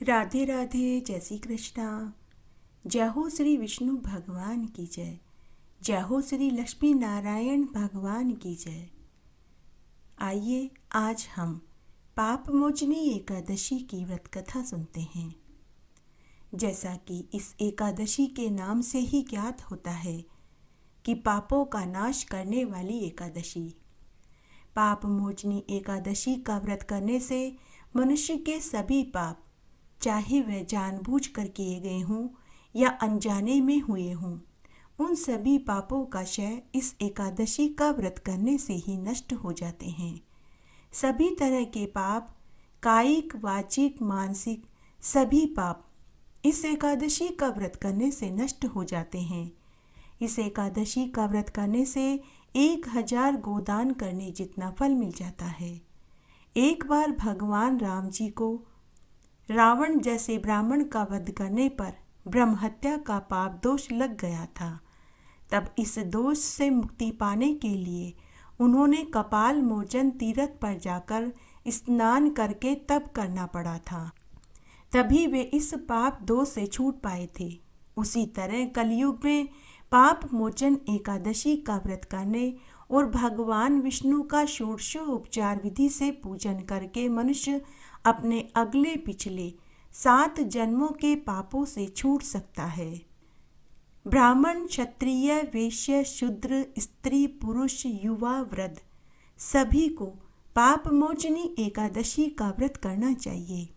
राधे राधे, जय श्री कृष्णा। जय हो श्री विष्णु भगवान की जय। जय हो श्री लक्ष्मी नारायण भगवान की जय। आइए आज हम पाप मोचनी एकादशी की व्रत कथा सुनते हैं। जैसा कि इस एकादशी के नाम से ही ज्ञात होता है कि पापों का नाश करने वाली एकादशी। पाप मोचनी एकादशी का व्रत करने से मनुष्य के सभी पाप, चाहे वह जानबूझकर किए गए हों या अनजाने में हुए हों, उन सभी पापों का क्षय इस एकादशी का व्रत करने से ही नष्ट हो जाते हैं। सभी तरह के पाप, कायिक, वाचिक, मानसिक, सभी पाप इस एकादशी का व्रत करने से नष्ट हो जाते हैं। इस एकादशी का व्रत करने से 1000 गोदान करने जितना फल मिल जाता है। एक बार भगवान राम जी को रावण जैसे ब्राह्मण का वध करने पर ब्रह्म हत्या का पाप दोष लग गया था। तब इस दोष से मुक्ति पाने के लिए उन्होंने कपाल मोचन तीर्थ पर जाकर स्नान करके तप करना पड़ा था। तभी वे इस पाप दोष से छूट पाए थे। उसी तरह कलयुग में पाप मोचन एकादशी का व्रत करने और भगवान विष्णु का षोडशोपचार विधि से पूजन करके मनुष्य अपने अगले पिछले 7 जन्मों के पापों से छूट सकता है। ब्राह्मण, क्षत्रिय, वैश्य, शूद्र, स्त्री, पुरुष, युवा, वृद्ध सभी को पाप मोचनी एकादशी का व्रत करना चाहिए।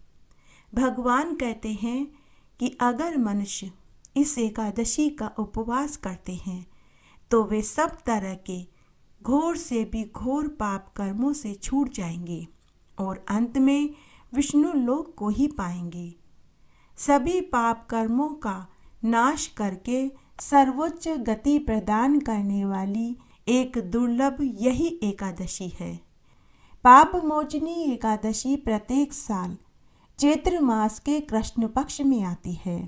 भगवान कहते हैं कि अगर मनुष्य इस एकादशी का उपवास करते हैं तो वे सब तरह के घोर से भी घोर पाप कर्मों से छूट जाएंगे और अंत में विष्णु लोक को ही पाएंगे। सभी पाप कर्मों का नाश करके सर्वोच्च गति प्रदान करने वाली एक दुर्लभ यही एकादशी है। पाप मोचनी एकादशी प्रत्येक साल चैत्र मास के कृष्ण पक्ष में आती है।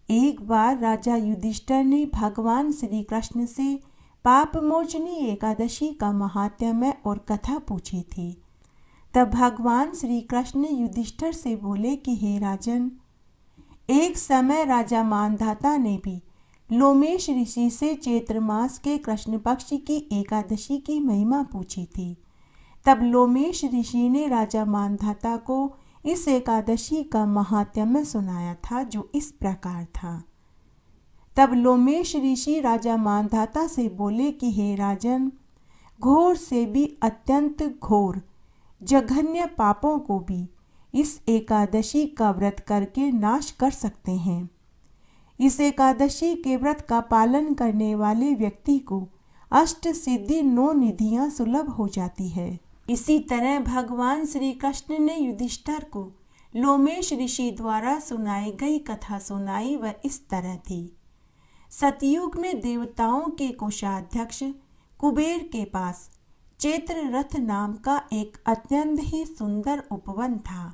एक बार राजा युधिष्ठिर ने भगवान श्री कृष्ण से पाप मोचनी एकादशी का महात्म्य और कथा पूछी थी। तब भगवान श्री कृष्ण युधिष्ठिर से बोले कि हे राजन, एक समय राजा मानधाता ने भी लोमेश ऋषि से चैत्र मास के कृष्ण पक्ष की एकादशी की महिमा पूछी थी। तब लोमेश ऋषि ने राजा मानधाता को इस एकादशी का महात्म्य सुनाया था, जो इस प्रकार था। तब लोमेश ऋषि राजा मानधाता से बोले कि हे राजन, घोर से भी अत्यंत घोर जघन्य पापों को भी इस एकादशी का व्रत करके नाश कर सकते हैं। इस एकादशी के व्रत का पालन करने वाले व्यक्ति को अष्ट सिद्धि 9 निधियां सुलभ हो जाती है। इसी तरह भगवान श्री कृष्ण ने युधिष्ठिर को लोमेश ऋषि द्वारा सुनाई गई कथा सुनाई। वह इस तरह थी। सतयुग में देवताओं के कोषाध्यक्ष कुबेर के पास चैत्र रथ नाम का एक अत्यंत ही सुंदर उपवन था।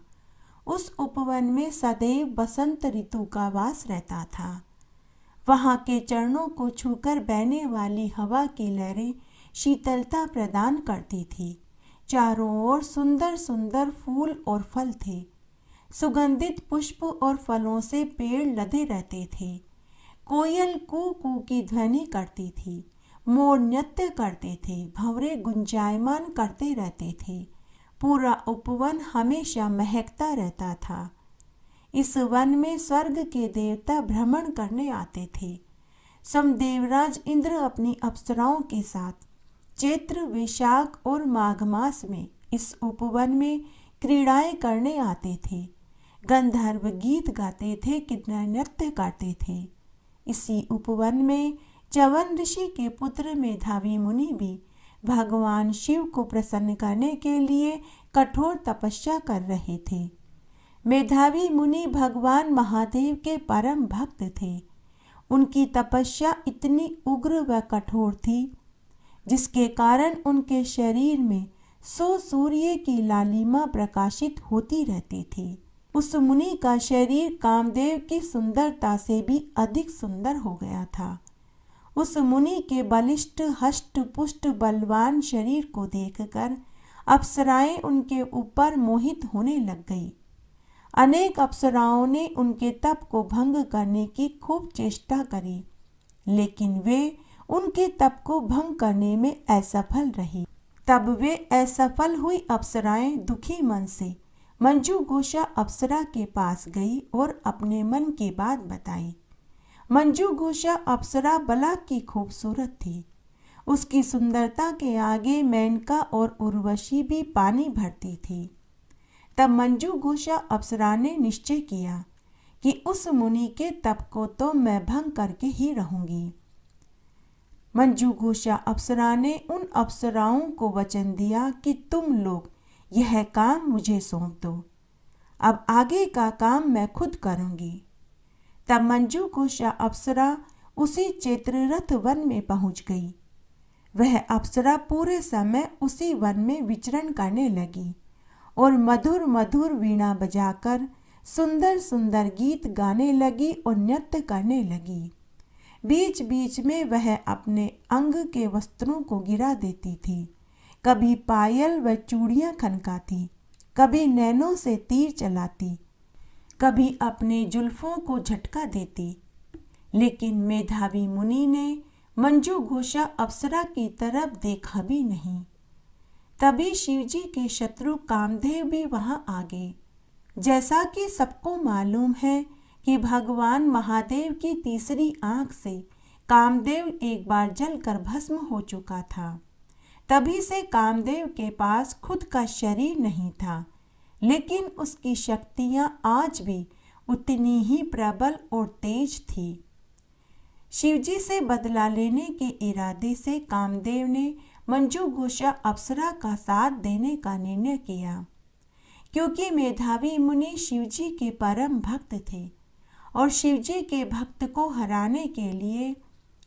उस उपवन में सदैव बसंत ऋतु का वास रहता था। वहां के चरणों को छूकर बहने वाली हवा की लहरें शीतलता प्रदान करती थी। चारों ओर सुंदर सुंदर फूल और फल थे। सुगंधित पुष्प और फलों से पेड़ लदे रहते थे। कोयल कू कू की ध्वनि करती थी। मोर नृत्य करते थे। भंवरे गुंजायमान करते रहते थे। पूरा उपवन हमेशा महकता रहता था। इस वन में स्वर्ग के देवता भ्रमण करने आते थे। समदेवराज इंद्र अपनी अप्सराओं के साथ चैत्र, वैशाख और माघ मास में इस उपवन में क्रीड़ाएं करने आते थे। गंधर्व गीत गाते थे, किन्नर नृत्य करते थे। इसी उपवन में च्यवन ऋषि के पुत्र मेधावी मुनि भी भगवान शिव को प्रसन्न करने के लिए कठोर तपस्या कर रहे थे। मेधावी मुनि भगवान महादेव के परम भक्त थे। उनकी तपस्या इतनी उग्र व कठोर थी जिसके कारण उनके शरीर में 100 सूर्य की लालिमा प्रकाशित होती रहती थी। उस मुनि का शरीर कामदेव की सुंदरता से भी अधिक सुंदर हो गया था। उस मुनि के बलिष्ठ, हष्ट पुष्ट, बलवान शरीर को देखकर अप्सराएं उनके ऊपर मोहित होने लग गई। अनेक अप्सराओं ने उनके तप को भंग करने की खूब चेष्टा करी, लेकिन वे उनके तप को भंग करने में असफल रही। तब वे असफल हुई अप्सराएं दुखी मन से मंजूघोषा अप्सरा के पास गई और अपने मन की बात बताई। मंजूघोषा अप्सरा बला की खूबसूरत थी। उसकी सुंदरता के आगे मेनका और उर्वशी भी पानी भरती थी। तब मंजूघोषा अप्सरा ने निश्चय किया कि उस मुनि के तप को तो मैं भंग करके ही रहूंगी। मंजूघोषा अप्सरा ने उन अप्सराओं को वचन दिया कि तुम लोग यह काम मुझे सौंप दो, अब आगे का काम मैं खुद करूंगी। तब मंजूघोषा अप्सरा उसी चैत्ररथ वन में पहुंच गई। वह अप्सरा पूरे समय उसी वन में विचरण करने लगी और मधुर मधुर वीणा बजाकर सुंदर सुंदर गीत गाने लगी और नृत्य करने लगी। बीच बीच में वह अपने अंग के वस्त्रों को गिरा देती थी, कभी पायल व चूड़ियां खनकाती, कभी नैनों से तीर चलाती, कभी अपने जुल्फों को झटका देती। लेकिन मेधावी मुनि ने मंजूघोषा अप्सरा की तरफ देखा भी नहीं। तभी शिवजी के शत्रु कामदेव भी वहां आ गए। जैसा कि सबको मालूम है कि भगवान महादेव की तीसरी आंख से कामदेव एक बार जलकर भस्म हो चुका था। तभी से कामदेव के पास खुद का शरीर नहीं था, लेकिन उसकी शक्तियां आज भी उतनी ही प्रबल और तेज थी। शिवजी से बदला लेने के इरादे से कामदेव ने मंजूघोषा अप्सरा का साथ देने का निर्णय किया, क्योंकि मेधावी मुनि शिवजी के परम भक्त थे और शिवजी के भक्त को हराने के लिए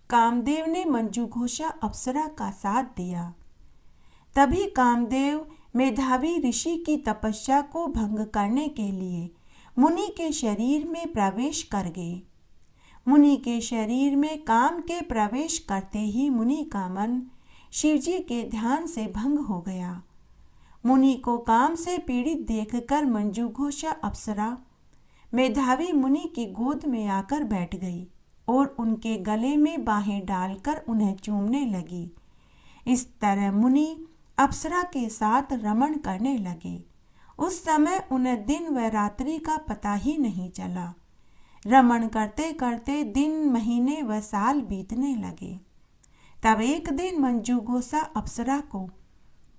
कामदेव ने मंजूघोषा अप्सरा का साथ दिया। तभी कामदेव मेधावी ऋषि की तपस्या को भंग करने के लिए मुनि के शरीर में प्रवेश कर गए। मुनि के शरीर में काम के प्रवेश करते ही मुनि का मन शिवजी के ध्यान से भंग हो गया। मुनि को काम से पीड़ित देखकर मंजूघोषा अप्सरा मेधावी मुनि की गोद में आकर बैठ गई और उनके गले में बाहें डालकर उन्हें चूमने लगी। इस तरह मुनि अप्सरा के साथ रमण करने लगे। उस समय उन्हें दिन व रात्रि का पता ही नहीं चला। रमण करते करते दिन, महीने व साल बीतने लगे। तब एक दिन मंजूघोषा अप्सरा को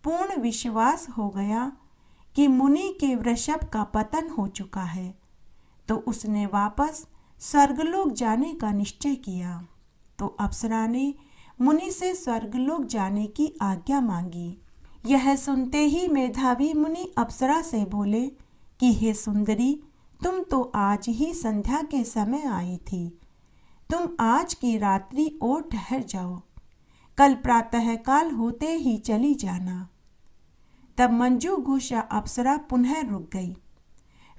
पूर्ण विश्वास हो गया कि मुनि के वृषभ का पतन हो चुका है, तो उसने वापस स्वर्गलोक जाने का निश्चय किया। तो अप्सरा ने मुनि से स्वर्गलोक जाने की आज्ञा मांगी। यह सुनते ही मेधावी मुनि अप्सरा से बोले कि हे सुंदरी, तुम तो आज ही संध्या के समय आई थी। तुम आज की रात्रि और ठहर जाओ, कल प्रातःकाल होते ही चली जाना। तब मंजूघोषा अप्सरा पुनः रुक गई।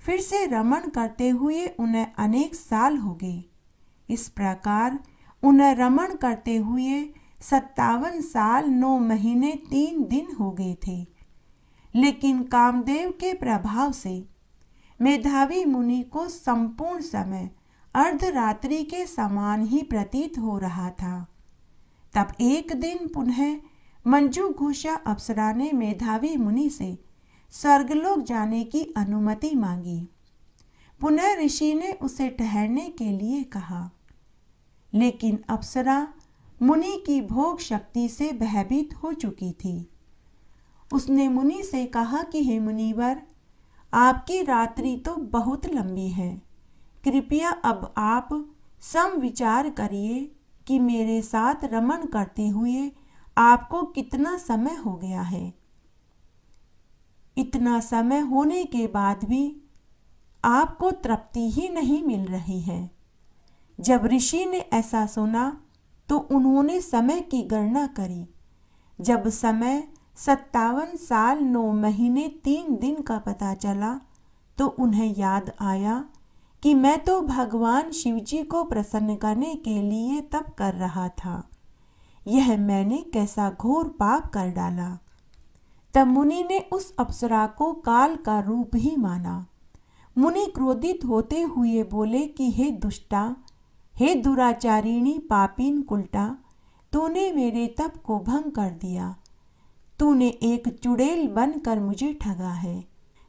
फिर से रमण करते हुए उन्हें अनेक साल हो गए। इस प्रकार उन्हें रमण करते हुए 57 साल 9 महीने 3 दिन हो गए थे। लेकिन कामदेव के प्रभाव से मेधावी मुनि को संपूर्ण समय अर्धरात्रि के समान ही प्रतीत हो रहा था। तब एक दिन पुनः मंजूघोषा अप्सरा ने मेधावी मुनि से स्वर्गलोक जाने की अनुमति मांगी। पुनः ऋषि ने उसे ठहरने के लिए कहा, लेकिन अप्सरा मुनि की भोग शक्ति से भयभीत हो चुकी थी। उसने मुनि से कहा कि हे मुनिवर, आपकी रात्रि तो बहुत लंबी है। कृपया अब आप सम विचार करिए कि मेरे साथ रमण करते हुए आपको कितना समय हो गया है। इतना समय होने के बाद भी आपको तृप्ति ही नहीं मिल रही है। जब ऋषि ने ऐसा सुना तो उन्होंने समय की गणना करी। जब समय 57 साल 9 महीने 3 दिन का पता चला तो उन्हें याद आया कि मैं तो भगवान शिवजी को प्रसन्न करने के लिए तप कर रहा था। यह मैंने कैसा घोर पाप कर डाला। तब मुनि ने उस अप्सरा को काल का रूप ही माना। मुनि क्रोधित होते हुए बोले कि हे दुष्टा, हे दुराचारिणी पापीन कुलटा, तूने मेरे तप को भंग कर दिया। तूने एक चुड़ैल बनकर मुझे ठगा है।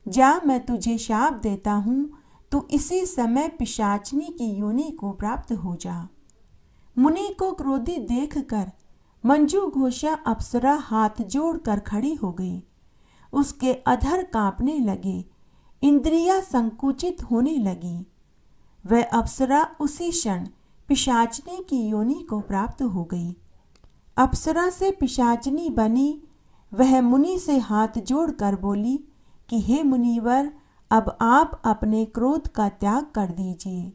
जा, मैं तुझे शाप देता हूँ, तू इसी समय पिशाचनी की योनि को प्राप्त हो जा। मुनि को क्रोधित देखकर मंजू घोषा अप्सरा हाथ जोड़कर खड़ी हो गई। उसके अधर कांपने लगे, इंद्रियां संकुचित होने लगी। वह अप्सरा उसी क्षण पिशाचनी की योनि को प्राप्त हो गई। अप्सरा से पिशाचनी बनी वह मुनि से हाथ जोड़कर बोली कि हे मुनिवर, अब आप अपने क्रोध का त्याग कर दीजिए,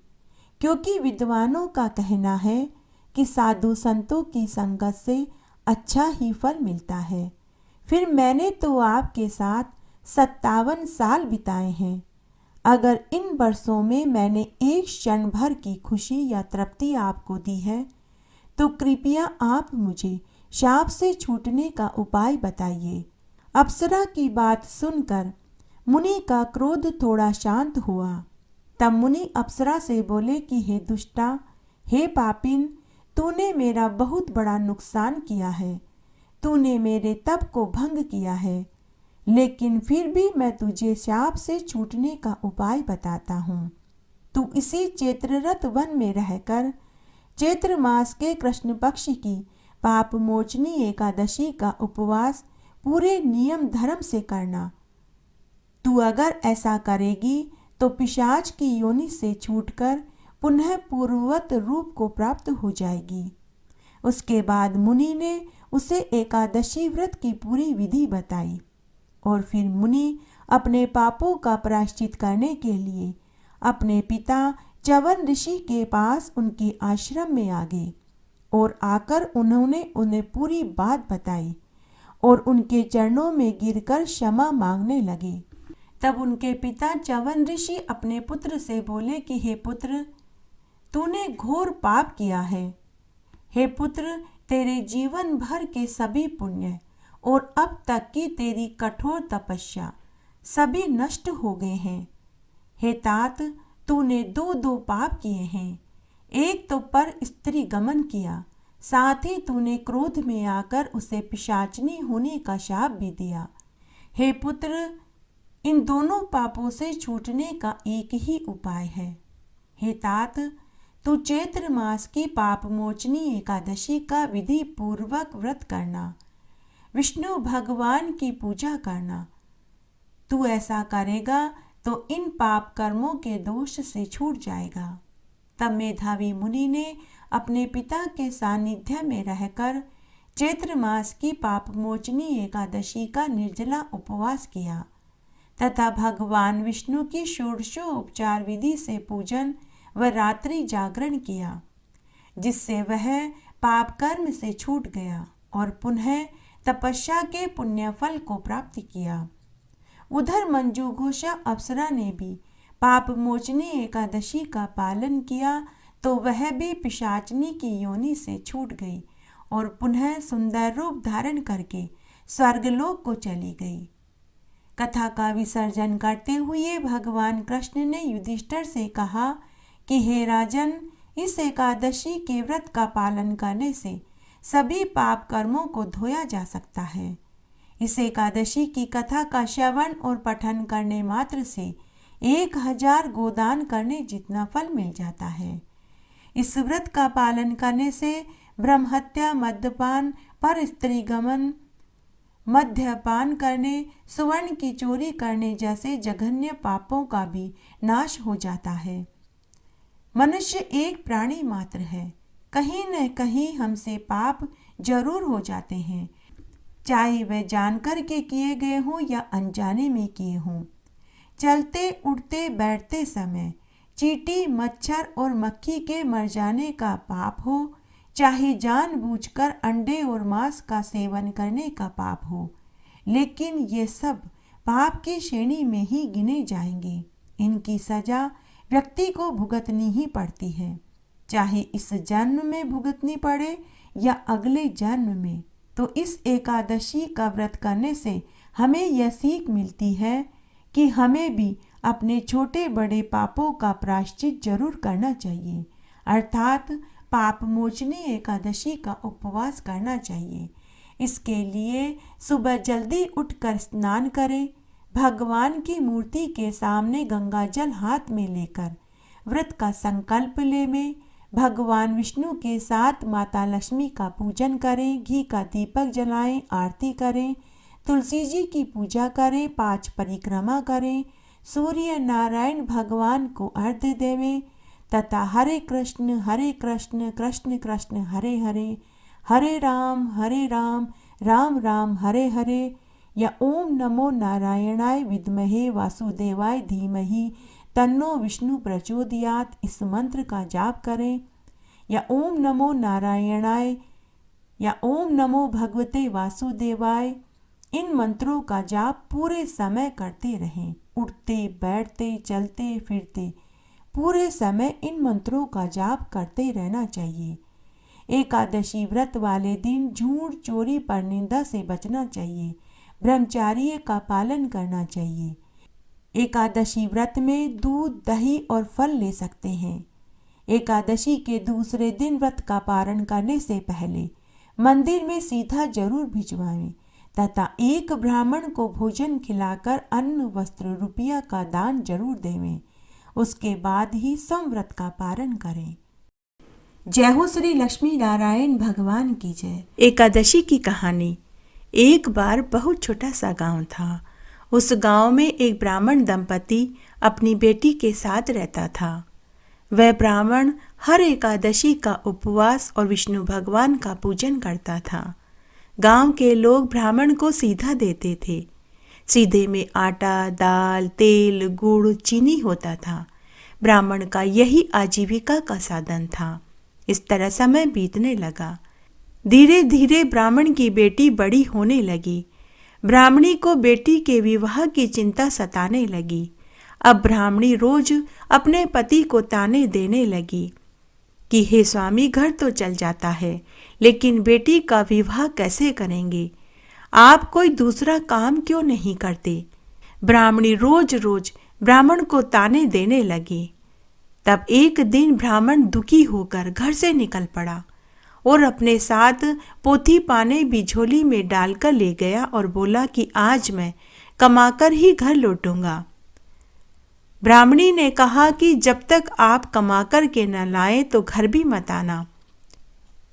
क्योंकि विद्वानों का कहना है कि साधु संतों की संगत से अच्छा ही फल मिलता है। फिर मैंने तो आपके साथ 57 साल बिताए हैं। अगर इन वर्षों में मैंने एक क्षण भर की खुशी या तृप्ति आपको दी है, तो कृपया आप मुझे शाप से छूटने का उपाय बताइए। अप्सरा की बात सुनकर मुनि का क्रोध थोड़ा शांत हुआ। तब मुनि अप्सरा से बोले कि हे दुष्टा, हे पापिन, तूने मेरा बहुत बड़ा नुकसान किया है। तूने मेरे तप को भंग किया है, लेकिन फिर भी मैं तुझे शाप से छूटने का उपाय बताता हूँ। तू इसी चैत्ररथ वन में रहकर चैत्र मास के कृष्ण पक्ष की पाप मोचनी एकादशी का उपवास पूरे नियम धर्म से करना। तू अगर ऐसा करेगी तो पिशाच की योनि से छूटकर पुनः पूर्ववत रूप को प्राप्त हो जाएगी। उसके बाद मुनि ने उसे एकादशी व्रत की पूरी विधि बताई और फिर मुनि अपने पापों का प्रायश्चित करने के लिए अपने पिता च्यवन ऋषि के पास उनके आश्रम में आ गए और आकर उन्होंने उन्हें पूरी बात बताई और उनके चरणों में गिरकर क्षमा मांगने लगे। तब उनके पिता च्यवन ऋषि अपने पुत्र से बोले कि हे पुत्र, तूने घोर पाप किया है। हे पुत्र, तेरे जीवन भर के सभी पुण्य और अब तक की तेरी कठोर तपस्या सभी नष्ट हो गए हैं। हे तात, तूने दो पाप किए हैं। एक तो पर स्त्री गमन किया, साथ ही तूने क्रोध में आकर उसे पिशाचनी होने का शाप भी दिया। हे पुत्र, इन दोनों पापों से छूटने का एक ही उपाय है। हे तात, तू चैत्र मास की पाप मोचनी एकादशी का विधि पूर्वक व्रत करना, विष्णु भगवान की पूजा करना। तू ऐसा करेगा तो इन पाप कर्मों के दोष से छूट जाएगा। तब मेधावी मुनि ने अपने पिता के सानिध्य में रहकर चैत्र मास की पाप मोचनी एकादशी का निर्जला उपवास किया तथा भगवान विष्णु की षोडशोपचार विधि से पूजन व रात्रि जागरण किया, जिससे वह पाप कर्म से छूट गया और पुनः तपस्या के पुण्य फल को प्राप्त किया। उधर मंजू घोषा अप्सरा ने भी पाप मोचनी एकादशी का पालन किया तो वह भी पिशाचनी की योनि से छूट गई और पुनः सुंदर रूप धारण करके स्वर्गलोक को चली गई। कथा का विसर्जन करते हुए भगवान कृष्ण ने युधिष्ठिर से कहा कि हे राजन, इस एकादशी के व्रत का पालन करने से सभी पाप कर्मों को धोया जा सकता है। इस एकादशी की कथा का श्रवण और पठन करने मात्र से 1000 गोदान करने जितना फल मिल जाता है। इस व्रत का पालन करने से ब्रह्महत्या, मद्यपान, पर स्त्री गमन, मद्यपान करने, सुवर्ण की चोरी करने जैसे जघन्य पापों का भी नाश हो जाता है। मनुष्य एक प्राणी मात्र है, कहीं न कहीं हमसे पाप जरूर हो जाते हैं, चाहे वह जानकर के किए गए हों या अनजाने में किए हों। चलते उठते बैठते समय चींटी, मच्छर और मक्खी के मर जाने का पाप हो, चाहे जानबूझकर अंडे और मांस का सेवन करने का पाप हो, लेकिन ये सब पाप की श्रेणी में ही गिने जाएंगे। इनकी सजा व्यक्ति को भुगतनी ही पड़ती है, चाहे इस जन्म में भुगतनी पड़े या अगले जन्म में। तो इस एकादशी का व्रत करने से हमें यह सीख मिलती है कि हमें भी अपने छोटे बड़े पापों का प्रायश्चित जरूर करना चाहिए, अर्थात पाप मोचनी एकादशी का उपवास करना चाहिए। इसके लिए सुबह जल्दी उठकर स्नान करें, भगवान की मूर्ति के सामने गंगा जल हाथ में लेकर व्रत का संकल्प लें, भगवान विष्णु के साथ माता लक्ष्मी का पूजन करें, घी का दीपक जलाएं, आरती करें, तुलसी जी की पूजा करें, 5 परिक्रमा करें, सूर्य नारायण भगवान को अर्घ्य देवें तथा हरे कृष्ण कृष्ण कृष्ण हरे हरे, हरे राम राम राम हरे हरे या ओम नमो नारायणाय विद्महे वासुदेवाय धीमहि तन्नो विष्णु प्रचोदयात इस मंत्र का जाप करें, या ओम नमो नारायणाय या ओम नमो भगवते वासुदेवाय। इन मंत्रों का जाप पूरे समय करते रहें, उठते बैठते चलते फिरते पूरे समय इन मंत्रों का जाप करते रहना चाहिए। एकादशी व्रत वाले दिन झूठ चोरी परनिंदा से बचना चाहिए, ब्रह्मचर्य का पालन करना चाहिए। एकादशी व्रत में दूध दही और फल ले सकते हैं। एकादशी के दूसरे दिन व्रत का पारण करने से पहले मंदिर में सीधा जरूर भिजवाएं तथा एक ब्राह्मण को भोजन खिलाकर अन्न वस्त्र रुपया का दान जरूर देवें। उसके बाद ही संव्रत का पारण करें। जय हो श्री लक्ष्मी नारायण भगवान की जय। एकादशी की कहानी। एक बार बहुत छोटा सा गांव था। उस गांव में एक ब्राह्मण दंपति अपनी बेटी के साथ रहता था। वह ब्राह्मण हर एकादशी का उपवास और विष्णु भगवान का पूजन करता था। गांव के लोग ब्राह्मण को सीधा देते थे। सीधे में आटा, दाल, तेल, गुड़, चीनी होता था। ब्राह्मण का यही आजीविका का साधन था। इस तरह समय बीतने लगा। धीरे धीरे ब्राह्मण की बेटी बड़ी होने लगी। ब्राह्मणी को बेटी के विवाह की चिंता सताने लगी। अब ब्राह्मणी रोज अपने पति को ताने देने लगी कि हे स्वामी, घर तो चल जाता है, लेकिन बेटी का विवाह कैसे करेंगे? आप कोई दूसरा काम क्यों नहीं करते? ब्राह्मणी रोज रोज ब्राह्मण को ताने देने लगी। तब एक दिन ब्राह्मण दुखी होकर घर से निकल पड़ा और अपने साथ पोथी पाने भी झोली में डालकर ले गया और बोला कि आज मैं कमाकर ही घर लौटूंगा। ब्राह्मणी ने कहा कि जब तक आप कमाकर के न लाएं तो घर भी मत आना।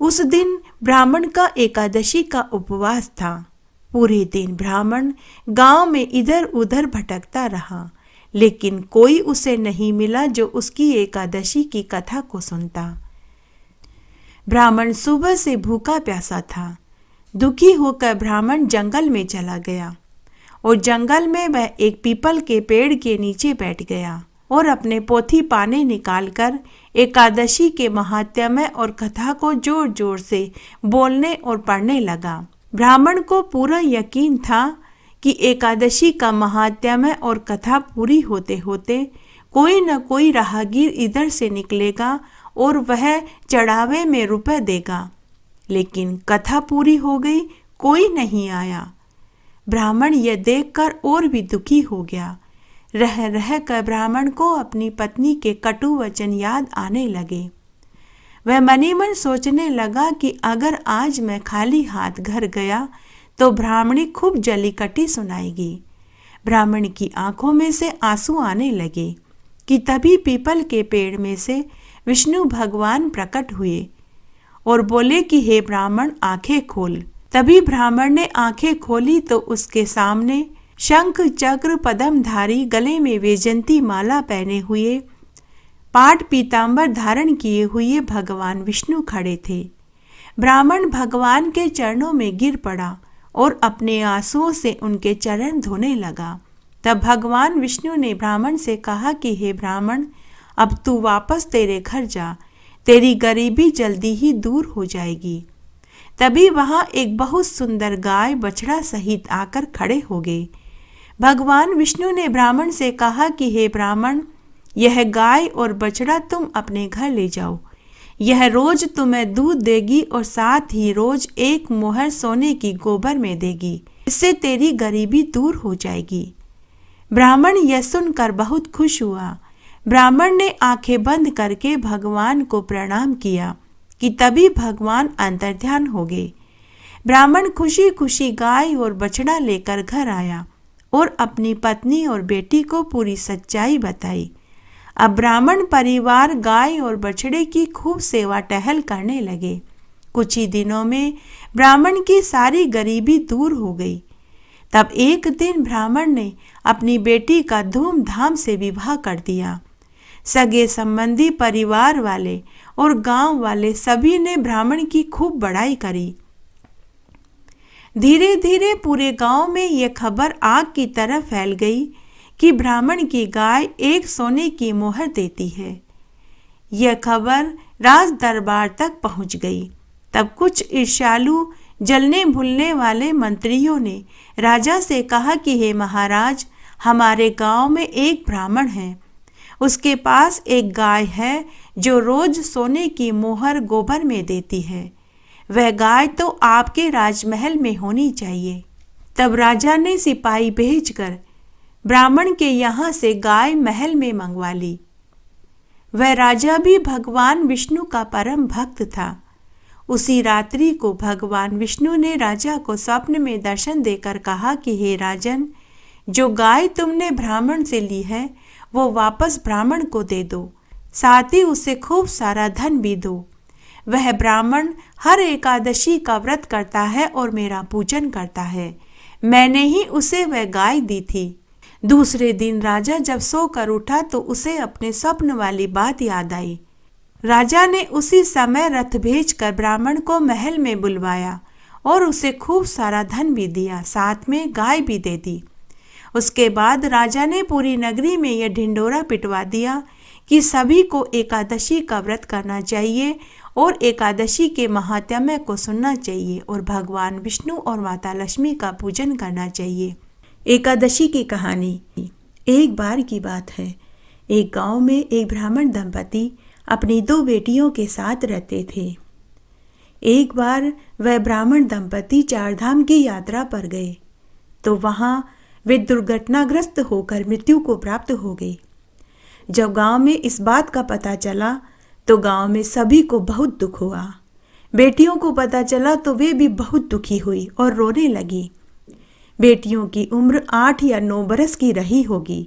उस दिन ब्राह्मण का एकादशी का उपवास था। पूरे दिन ब्राह्मण गांव में इधर उधर भटकता रहा, लेकिन कोई उसे नहीं मिला जो उसकी एकादशी की कथा को सुनता। ब्राह्मण सुबह से भूखा प्यासा था। दुखी होकर ब्राह्मण जंगल में चला गया और जंगल में वह एक पीपल के पेड़ के नीचे बैठ गया और अपने पोथी पाने निकालकर एकादशी के महात्म्य और कथा को जोर जोर से बोलने और पढ़ने लगा। ब्राह्मण को पूरा यकीन था कि एकादशी का महात्म्य और कथा पूरी होते होते कोई न कोई राहगीर इधर से निकलेगा और वह चढ़ावे में रुपए देगा, लेकिन कथा पूरी हो गई, कोई नहीं आया। ब्राह्मण यह देखकर और भी दुखी हो गया। रह रह कर ब्राह्मण को अपनी पत्नी के कटु वचन याद आने लगे। वह मनी मन सोचने लगा कि अगर आज मैं खाली हाथ घर गया तो ब्राह्मणी खूब जलीकटी सुनाएगी। ब्राह्मण की आंखों में से आंसू आने लगे कि तभी पीपल के पेड़ में से विष्णु भगवान प्रकट हुए और बोले कि हे ब्राह्मण, आंखें खोल। तभी ब्राह्मण ने आंखें खोली तो उसके सामने शंख चक्र पद्मधारी, गले में वैजयंती माला पहने हुए, पाट पीतांबर धारण किए हुए भगवान विष्णु खड़े थे। ब्राह्मण भगवान के चरणों में गिर पड़ा और अपने आंसुओं से उनके चरण धोने लगा। तब भगवान विष्णु ने ब्राह्मण से कहा कि हे ब्राह्मण, अब तू वापस तेरे घर जा, तेरी गरीबी जल्दी ही दूर हो जाएगी। तभी वहां एक बहुत सुंदर गाय बछड़ा सहित आकर खड़े हो गए। भगवान विष्णु ने ब्राह्मण से कहा कि हे ब्राह्मण, यह गाय और बछड़ा तुम अपने घर ले जाओ। यह रोज तुम्हें दूध देगी और साथ ही रोज एक मोहर सोने की गोबर में देगी। इससे तेरी गरीबी दूर हो जाएगी। ब्राह्मण यह सुनकर बहुत खुश हुआ। ब्राह्मण ने आंखें बंद करके भगवान को प्रणाम किया कि तभी भगवान अंतर्ध्यान हो गए। ब्राह्मण खुशी खुशी गाय और बछड़ा लेकर घर आया और अपनी पत्नी और बेटी को पूरी सच्चाई बताई। अब ब्राह्मण परिवार गाय और बछड़े की खूब सेवा टहल करने लगे। कुछ ही दिनों में ब्राह्मण की सारी गरीबी दूर हो गई। तब एक दिन ब्राह्मण ने अपनी बेटी का धूमधाम से विवाह कर दिया। सगे संबंधी, परिवार वाले और गांव वाले सभी ने ब्राह्मण की खूब बड़ाई करी। धीरे धीरे पूरे गांव में यह खबर आग की तरह फैल गई कि ब्राह्मण की गाय एक सोने की मोहर देती है। यह खबर राज दरबार तक पहुंच गई। तब कुछ ईर्ष्यालु, जलने भूलने वाले मंत्रियों ने राजा से कहा कि हे महाराज, हमारे गांव में एक ब्राह्मण है। उसके पास एक गाय है जो रोज सोने की मोहर गोबर में देती है। वह गाय तो आपके राजमहल में होनी चाहिए। तब राजा ने सिपाही भेजकर ब्राह्मण के यहाँ से गाय महल में मंगवा ली। वह राजा भी भगवान विष्णु का परम भक्त था। उसी रात्रि को भगवान विष्णु ने राजा को स्वप्न में दर्शन देकर कहा कि हे राजन, जो गाय तुमने ब्राह्मण से ली है वो वापस ब्राह्मण को दे दो, साथ ही उसे खूब सारा धन भी दो। वह ब्राह्मण हर एकादशी का व्रत करता है और मेरा पूजन करता है। मैंने ही उसे वह गाय दी थी। दूसरे दिन राजा जब सोकर उठा तो उसे अपने स्वप्न वाली बात याद आई। राजा ने उसी समय रथ भेजकर ब्राह्मण को महल में बुलवाया और उसे खूब सारा धन भी दिया, साथ में गाय भी दे दी। उसके बाद राजा ने पूरी नगरी में यह ढिंडोरा पिटवा दिया कि सभी को एकादशी का व्रत करना चाहिए और एकादशी के महात्म्य को सुनना चाहिए और भगवान विष्णु और माता लक्ष्मी का पूजन करना चाहिए। एकादशी की कहानी। एक बार की बात है, एक गांव में एक ब्राह्मण दंपति अपनी 2 बेटियों के साथ रहते थे। एक बार वह ब्राह्मण दंपति 4 धाम की यात्रा पर गए तो वहां वे दुर्घटनाग्रस्त होकर मृत्यु को प्राप्त हो गई। जब गांव में इस बात का पता चला तो गांव में सभी को बहुत दुख हुआ। बेटियों को पता चला तो वे भी बहुत दुखी हुई और रोने लगी। बेटियों की उम्र 8 या 9 बरस की रही होगी।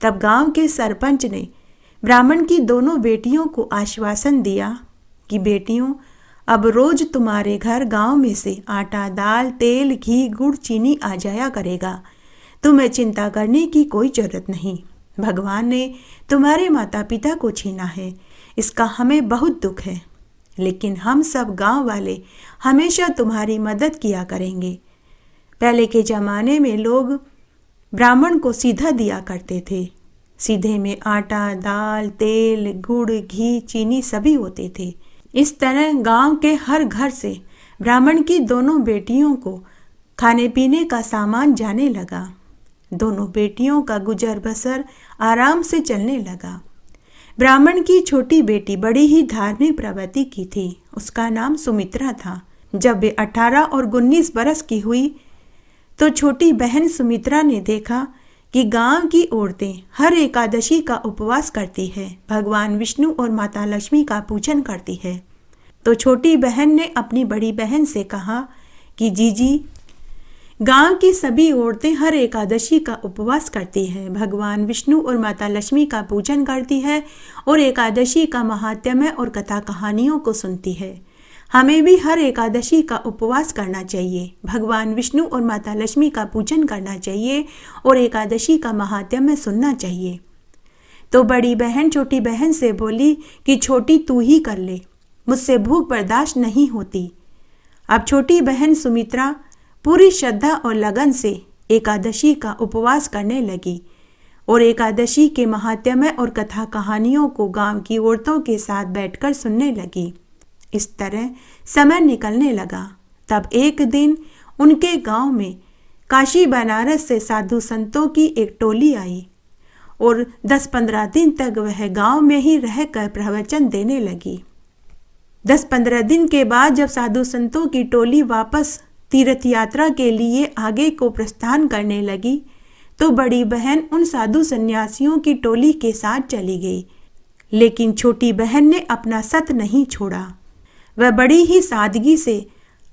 तब गांव के सरपंच ने ब्राह्मण की दोनों बेटियों को आश्वासन दिया कि बेटियों, अब रोज तुम्हारे घर गांव में से आटा, दाल, तेल, घी, गुड़, चीनी आ जाया करेगा। तुम्हें चिंता करने की कोई जरूरत नहीं। भगवान ने तुम्हारे माता पिता को छीना है, इसका हमें बहुत दुख है, लेकिन हम सब गांव वाले हमेशा तुम्हारी मदद किया करेंगे। पहले के ज़माने में लोग ब्राह्मण को सीधा दिया करते थे। सीधे में आटा, दाल, तेल, गुड़, घी, चीनी सभी होते थे। इस तरह गांव के हर घर से ब्राह्मण की दोनों बेटियों को खाने पीने का सामान जाने लगा। दोनों बेटियों का गुजर बसर आराम से चलने लगा। ब्राह्मण की छोटी बेटी बड़ी ही धार्मिक प्रवृत्ति की थी। उसका नाम सुमित्रा था। जब वे 18 और 19 बरस की हुई तो छोटी बहन सुमित्रा ने देखा कि गांव की औरतें हर एकादशी का उपवास करती है, भगवान विष्णु और माता लक्ष्मी का पूजन करती है। तो छोटी बहन ने अपनी बड़ी बहन से कहा कि जीजी, गांव की सभी औरतें हर एकादशी का उपवास करती है, भगवान विष्णु और माता लक्ष्मी का पूजन करती है और एकादशी का महात्म्य और कथा कहानियों को सुनती है। हमें भी हर एकादशी का उपवास करना चाहिए, भगवान विष्णु और माता लक्ष्मी का पूजन करना चाहिए और एकादशी का महात्म्य सुनना चाहिए। तो बड़ी बहन छोटी बहन से बोली कि छोटी तू ही कर ले, मुझसे भूख बर्दाश्त नहीं होती। अब छोटी बहन सुमित्रा पूरी श्रद्धा और लगन से एकादशी का उपवास करने लगी और एकादशी के महात्म्य और कथा कहानियों को गांव की औरतों के साथ बैठकर सुनने लगी। इस तरह समय निकलने लगा। तब एक दिन उनके गांव में काशी बनारस से साधु संतों की एक टोली आई और 10-15 दिन तक वह गांव में ही रहकर प्रवचन देने लगी। 10-15 दिन के बाद जब साधु संतों की टोली वापस तीर्थ यात्रा के लिए आगे को प्रस्थान करने लगी तो बड़ी बहन उन साधु सन्यासियों की टोली के साथ चली गई। लेकिन छोटी बहन ने अपना सत नहीं छोड़ा। वह बड़ी ही सादगी से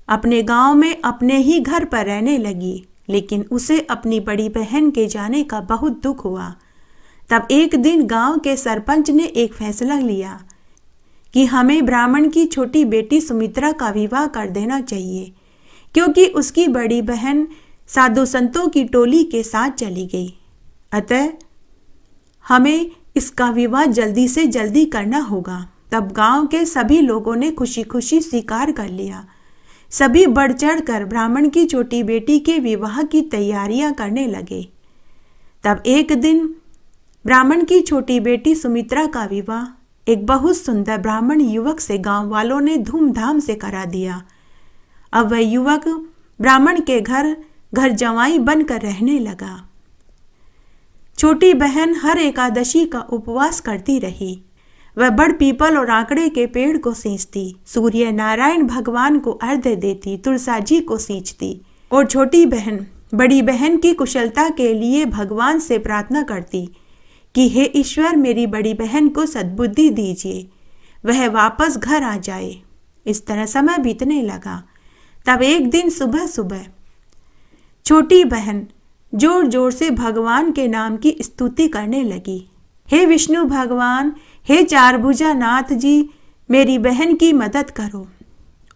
अपने गांव में अपने ही घर पर रहने लगी। लेकिन उसे अपनी बड़ी बहन के जाने का बहुत दुख हुआ। तब एक दिन गांव के सरपंच ने एक फैसला लिया कि हमें ब्राह्मण की छोटी बेटी सुमित्रा का विवाह कर देना चाहिए, क्योंकि उसकी बड़ी बहन साधु संतों की टोली के साथ चली गई। अतः हमें इसका विवाह जल्दी से जल्दी करना होगा। तब गांव के सभी लोगों ने खुशी खुशी स्वीकार कर लिया। सभी बढ़ चढ़ कर ब्राह्मण की छोटी बेटी के विवाह की तैयारियां करने लगे। तब एक दिन ब्राह्मण की छोटी बेटी सुमित्रा का विवाह एक बहुत सुंदर ब्राह्मण युवक से गांव वालों ने धूमधाम से करा दिया। अब वह युवक ब्राह्मण के घर जवाई बनकर रहने लगा। छोटी बहन हर एकादशी का उपवास करती रही। वह बड़ पीपल और आंकड़े के पेड़ को सींचती, सूर्य नारायण भगवान को अर्घ्य देती, तुलसा जी को सींचती और छोटी बहन बड़ी बहन की कुशलता के लिए भगवान से प्रार्थना करती कि हे ईश्वर, मेरी बड़ी बहन को सद्बुद्धि दीजिए, वह वापस घर आ जाए। इस तरह समय बीतने लगा। तब एक दिन सुबह सुबह छोटी बहन जोर जोर से भगवान के नाम की स्तुति करने लगी। हे विष्णु भगवान, हे चारभुजा नाथ जी, मेरी बहन की मदद करो।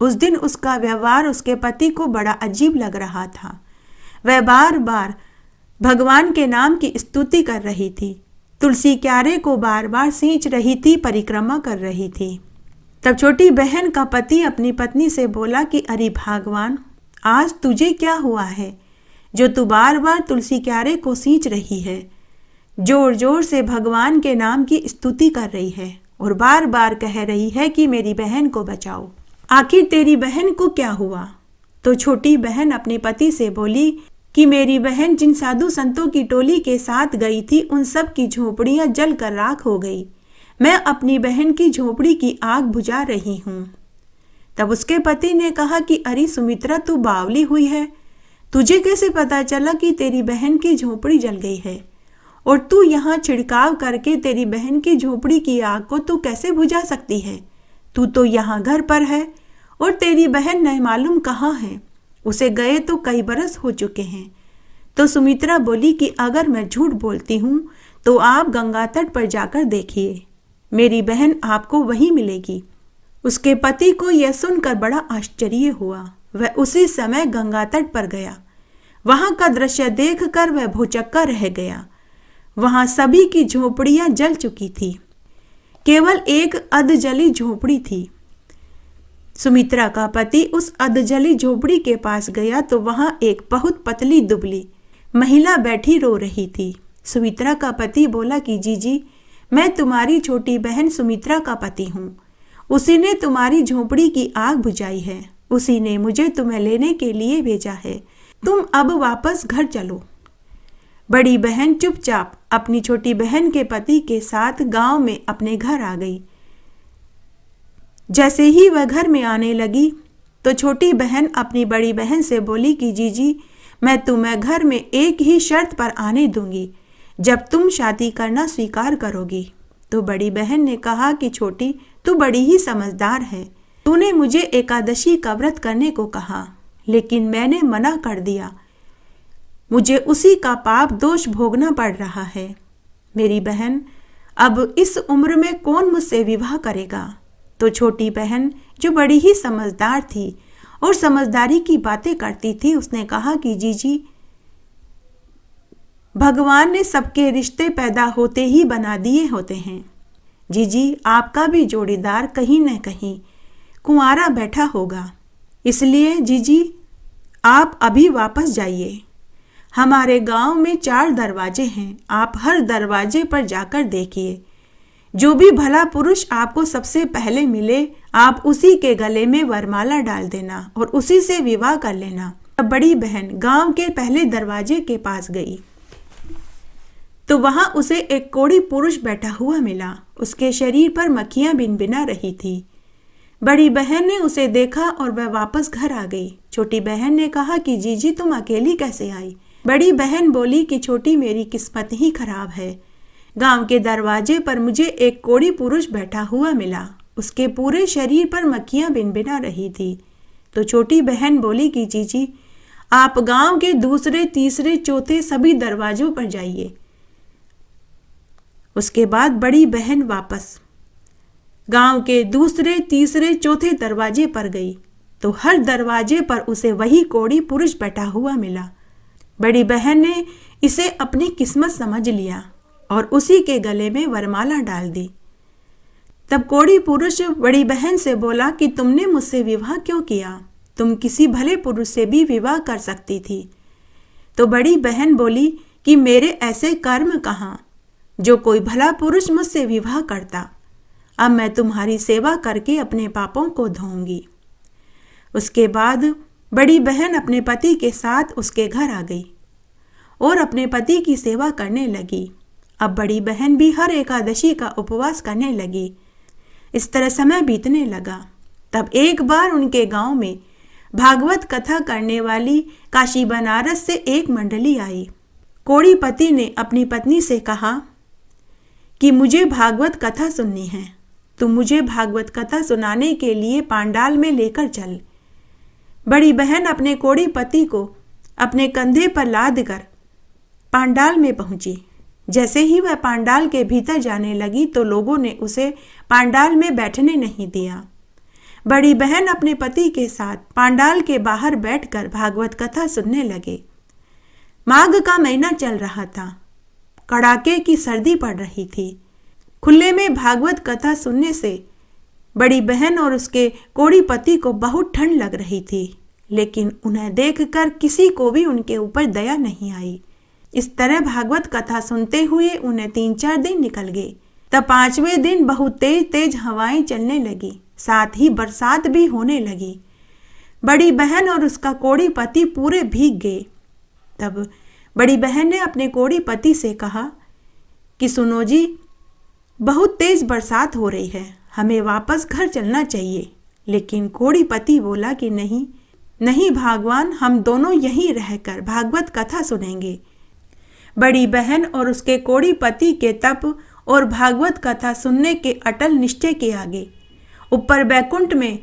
उस दिन उसका व्यवहार उसके पति को बड़ा अजीब लग रहा था। वह बार बार भगवान के नाम की स्तुति कर रही थी, तुलसी क्यारे को बार बार सींच रही थी, परिक्रमा कर रही थी। तब छोटी बहन का पति अपनी पत्नी से बोला कि अरे भगवान, आज तुझे क्या हुआ है जो तू बार बार तुलसी क्यारे को सींच रही है, जोर जोर से भगवान के नाम की स्तुति कर रही है और बार बार कह रही है कि मेरी बहन को बचाओ। आखिर तेरी बहन को क्या हुआ? तो छोटी बहन अपने पति से बोली कि मेरी बहन जिन साधु संतों की टोली के साथ गई थी, उन सब की झोपड़ियां जल कर राख हो गई। मैं अपनी बहन की झोपड़ी की आग बुझा रही हूँ। तब उसके पति ने कहा कि अरे सुमित्रा, तू बावली हुई है, तुझे कैसे पता चला कि तेरी बहन की झोपड़ी जल गई है? और तू यहाँ छिड़काव करके तेरी बहन की झोपड़ी की आग को तू कैसे बुझा सकती है? तू तो यहाँ घर पर है और तेरी बहन नहीं मालूम कहाँ है, उसे गए तो कई बरस हो चुके हैं। तो सुमित्रा बोली कि अगर मैं झूठ बोलती हूँ तो आप गंगा तट पर जाकर देखिए, मेरी बहन आपको वहीं मिलेगी। उसके पति को यह सुनकर बड़ा आश्चर्य हुआ। वह उसी समय गंगा तट पर गया। वहां का दृश्य देखकर वह भौचक्का रह गया। वहां सभी की झोपड़ियां जल चुकी थी, केवल एक अधजली झोपड़ी थी। सुमित्रा का पति उस अधजली झोपड़ी के पास गया तो वहां एक बहुत पतली दुबली महिला बैठी रो रही थी। सुमित्रा का पति बोला कि जीजी, मैं तुम्हारी छोटी बहन सुमित्रा का पति हूँ। उसी ने तुम्हारी झोपड़ी की आग बुझाई है, उसी ने मुझे तुम्हें लेने के लिए भेजा है। तुम अब वापस घर चलो। बड़ी बहन चुपचाप अपनी छोटी बहन के पति के साथ गांव में अपने घर आ गई। जैसे ही वह घर में आने लगी तो छोटी बहन अपनी बड़ी बहन से बोली कि जीजी, मैं तुम्हें घर में एक ही शर्त पर आने दूंगी, जब तुम शादी करना स्वीकार करोगी। तो बड़ी बहन ने कहा कि छोटी, तू बड़ी ही समझदार है, तूने मुझे एकादशी का व्रत करने को कहा, लेकिन मैंने मना कर दिया। मुझे उसी का पाप दोष भोगना पड़ रहा है। मेरी बहन, अब इस उम्र में कौन मुझसे विवाह करेगा? तो छोटी बहन, जो बड़ी ही समझदार थी और समझदारी की बातें करती थी, उसने कहा कि जीजी, भगवान ने सबके रिश्ते पैदा होते ही बना दिए होते हैं। जीजी, आपका भी जोड़ीदार कहीं न कहीं कुंवारा बैठा होगा, इसलिए जीजी आप अभी वापस जाइए। हमारे गांव में 4 दरवाजे हैं, आप हर दरवाजे पर जाकर देखिए। जो भी भला पुरुष आपको सबसे पहले मिले, आप उसी के गले में वरमाला डाल देना और उसी से विवाह कर लेना। तब बड़ी बहन गांव के पहले दरवाजे के पास गई तो वहां उसे एक कोढ़ी पुरुष बैठा हुआ मिला। उसके शरीर पर मक्खियां भिनभिना रही थी। बड़ी बहन ने उसे देखा और वह वापस घर आ गई। छोटी बहन ने कहा कि जीजी, तुम अकेली कैसे आई? बड़ी बहन बोली कि छोटी, मेरी किस्मत ही खराब है। गांव के दरवाजे पर मुझे एक कोढ़ी पुरुष बैठा हुआ मिला। उसके पूरे शरीर पर मक्खियां भिनभिना रही थी। तो छोटी बहन बोली कि जीजी, आप गांव के दूसरे, तीसरे, चौथे सभी दरवाजों पर जाइए। उसके बाद बड़ी बहन वापस गांव के दूसरे, तीसरे, चौथे दरवाजे पर गई तो हर दरवाजे पर उसे वही कोढ़ी पुरुष बैठा हुआ मिला। बड़ी बहन ने इसे अपनी किस्मत समझ लिया और उसी के गले में वरमाला डाल दी। तब कोढ़ी पुरुष बड़ी बहन से बोला कि तुमने मुझसे विवाह क्यों किया? तुम किसी भले पुरुष से भी विवाह कर सकती थी। तो बड़ी बहन बोली कि मेरे ऐसे कर्म कहाँ जो कोई भला पुरुष मुझसे विवाह करता। अब मैं तुम्हारी सेवा करके अपने पापों को धोऊंगी। उसके बाद बड़ी बहन अपने पति के साथ उसके घर आ गई और अपने पति की सेवा करने लगी। अब बड़ी बहन भी हर एकादशी का उपवास करने लगी। इस तरह समय बीतने लगा। तब एक बार उनके गांव में भागवत कथा करने वाली काशी बनारस से एक मंडली आई। कोढ़ी पति ने अपनी पत्नी से कहा कि मुझे भागवत कथा सुननी है। तुम मुझे भागवत कथा सुनाने के लिए पांडाल में लेकर चल। बड़ी बहन अपने कोढ़ी पति को अपने कंधे पर लाद कर पांडाल में पहुंची। जैसे ही वह पांडाल के भीतर जाने लगी तो लोगों ने उसे पांडाल में बैठने नहीं दिया। बड़ी बहन अपने पति के साथ पांडाल के बाहर बैठकर भागवत कथा सुनने लगे। माघ का महीना चल रहा था। कड़ाके की सर्दी पड़ रही थी। खुले में भागवत कथा सुनने से बड़ी बहन और उसके कोढ़ी पति को बहुत ठंड लग रही थी, लेकिन उन्हें देखकर किसी को भी उनके ऊपर दया नहीं आई। इस तरह भागवत कथा सुनते हुए उन्हें 3-4 दिन निकल गए। तब 5वें दिन बहुत तेज तेज हवाएं चलने लगी, साथ ही बरसात भी होने लगी। बड़ी बहन और उसका कोढ़ी पति पूरे भीग गए। तब बड़ी बहन ने अपने कोढ़ी पति से कहा कि सुनो जी, बहुत तेज बरसात हो रही है, हमें वापस घर चलना चाहिए। लेकिन कोढ़ी पति बोला कि नहीं नहीं भगवान, हम दोनों यहीं रहकर भागवत कथा सुनेंगे। बड़ी बहन और उसके कोढ़ी पति के तप और भागवत कथा सुनने के अटल निश्चय के आगे ऊपर बैकुंठ में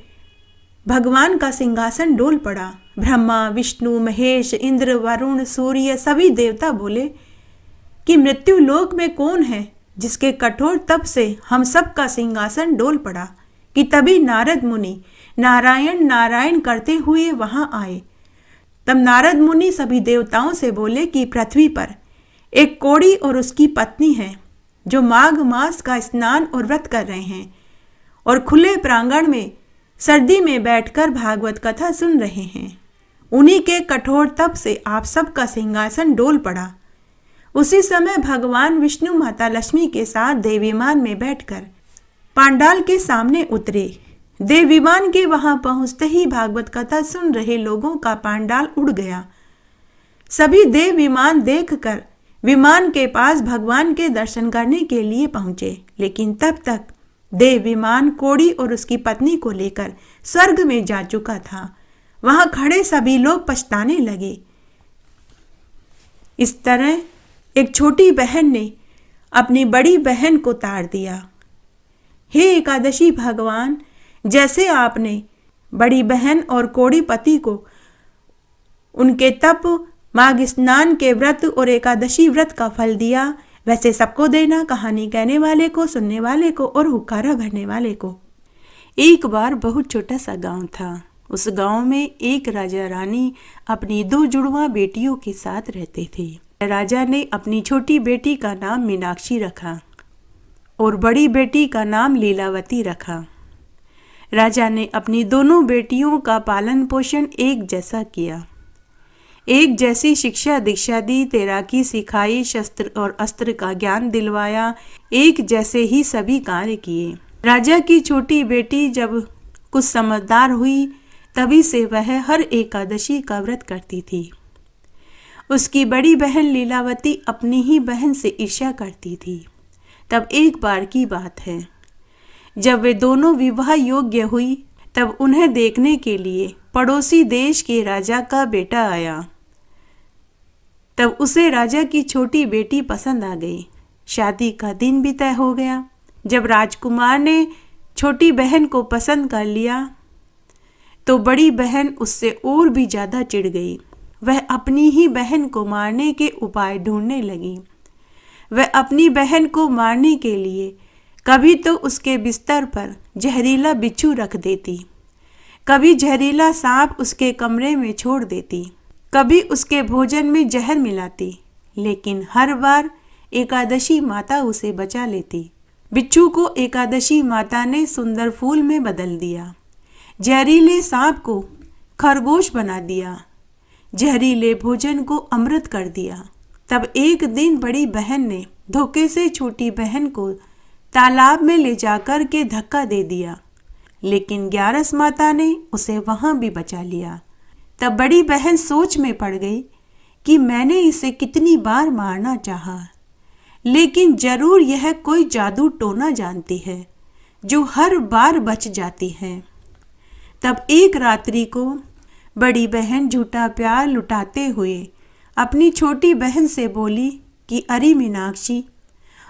भगवान का सिंहासन डोल पड़ा। ब्रह्मा, विष्णु, महेश, इंद्र, वरुण, सूर्य सभी देवता बोले कि मृत्यु लोक में कौन है जिसके कठोर तप से हम सब का सिंहासन डोल पड़ा। कि तभी नारद मुनि नारायण नारायण करते हुए वहां आए। तब नारद मुनि सभी देवताओं से बोले कि पृथ्वी पर एक कोढ़ी और उसकी पत्नी है जो माघ मास का स्नान और व्रत कर रहे हैं और खुले प्रांगण में सर्दी में बैठकर भागवत कथा सुन रहे हैं। उन्हीं के कठोर तप से आप सबका सिंहासन डोल पड़ा। उसी समय भगवान विष्णु माता लक्ष्मी के साथ देवीमान में बैठकर पांडाल के सामने उतरे। देवीमान के वहां पहुंचते ही भागवत कथा सुन रहे लोगों का पांडाल उड़ गया। सभी देव विमान देखकर विमान के पास भगवान के दर्शन करने के लिए पहुंचे, लेकिन तब तक देव विमान कोढ़ी और उसकी पत्नी को लेकर स्वर्ग में जा चुका था। वहां खड़े सभी लोग पछताने लगे। इस तरह एक छोटी बहन ने अपनी बड़ी बहन को ताड़ दिया। हे एकादशी भगवान, जैसे आपने बड़ी बहन और कोढ़ी पति को उनके तप, माघ स्नान के व्रत और एकादशी व्रत का फल दिया, वैसे सबको देना, कहानी कहने वाले को, सुनने वाले को और हुक्कारा भरने वाले को। एक बार बहुत छोटा सा गांव था। उस गांव में एक राजा रानी अपनी 2 जुड़वा बेटियों के साथ रहते थे। राजा ने अपनी छोटी बेटी का नाम मीनाक्षी रखा और बड़ी बेटी का नाम लीलावती रखा। राजा ने अपनी दोनों बेटियों का पालन पोषण एक जैसा किया, एक जैसी शिक्षा दीक्षा दी, तैराकी सिखाई, शस्त्र और अस्त्र का ज्ञान दिलवाया, एक जैसे ही सभी कार्य किए। राजा की छोटी बेटी जब कुछ समझदार हुई तभी से वह हर एकादशी का व्रत करती थी। उसकी बड़ी बहन लीलावती अपनी ही बहन से ईर्ष्या करती थी। तब एक बार की बात है, जब वे दोनों विवाह योग्य हुई तब उन्हें देखने के लिए पड़ोसी देश के राजा का बेटा आया। तब उसे राजा की छोटी बेटी पसंद आ गई। शादी का दिन भी तय हो गया। जब राजकुमार ने छोटी बहन को पसंद कर लिया तो बड़ी बहन उससे और भी ज़्यादा चिढ़ गई। वह अपनी ही बहन को मारने के उपाय ढूंढने लगी। वह अपनी बहन को मारने के लिए कभी तो उसके बिस्तर पर जहरीला बिच्छू रख देती, कभी जहरीला सांप उसके कमरे में छोड़ देती, कभी उसके भोजन में जहर मिलाती, लेकिन हर बार एकादशी माता उसे बचा लेती। बिच्छू को एकादशी माता ने सुंदर फूल में बदल दिया, जहरीले सांप को खरगोश बना दिया, जहरीले भोजन को अमृत कर दिया। तब एक दिन बड़ी बहन ने धोखे से छोटी बहन को तालाब में ले जाकर के धक्का दे दिया, लेकिन ग्यारस माता ने उसे वहां भी बचा लिया। तब बड़ी बहन सोच में पड़ गई कि मैंने इसे कितनी बार मारना चाहा, लेकिन जरूर यह कोई जादू टोना जानती है जो हर बार बच जाती है। तब एक रात्रि को बड़ी बहन झूठा प्यार लुटाते हुए अपनी छोटी बहन से बोली कि अरे मीनाक्षी,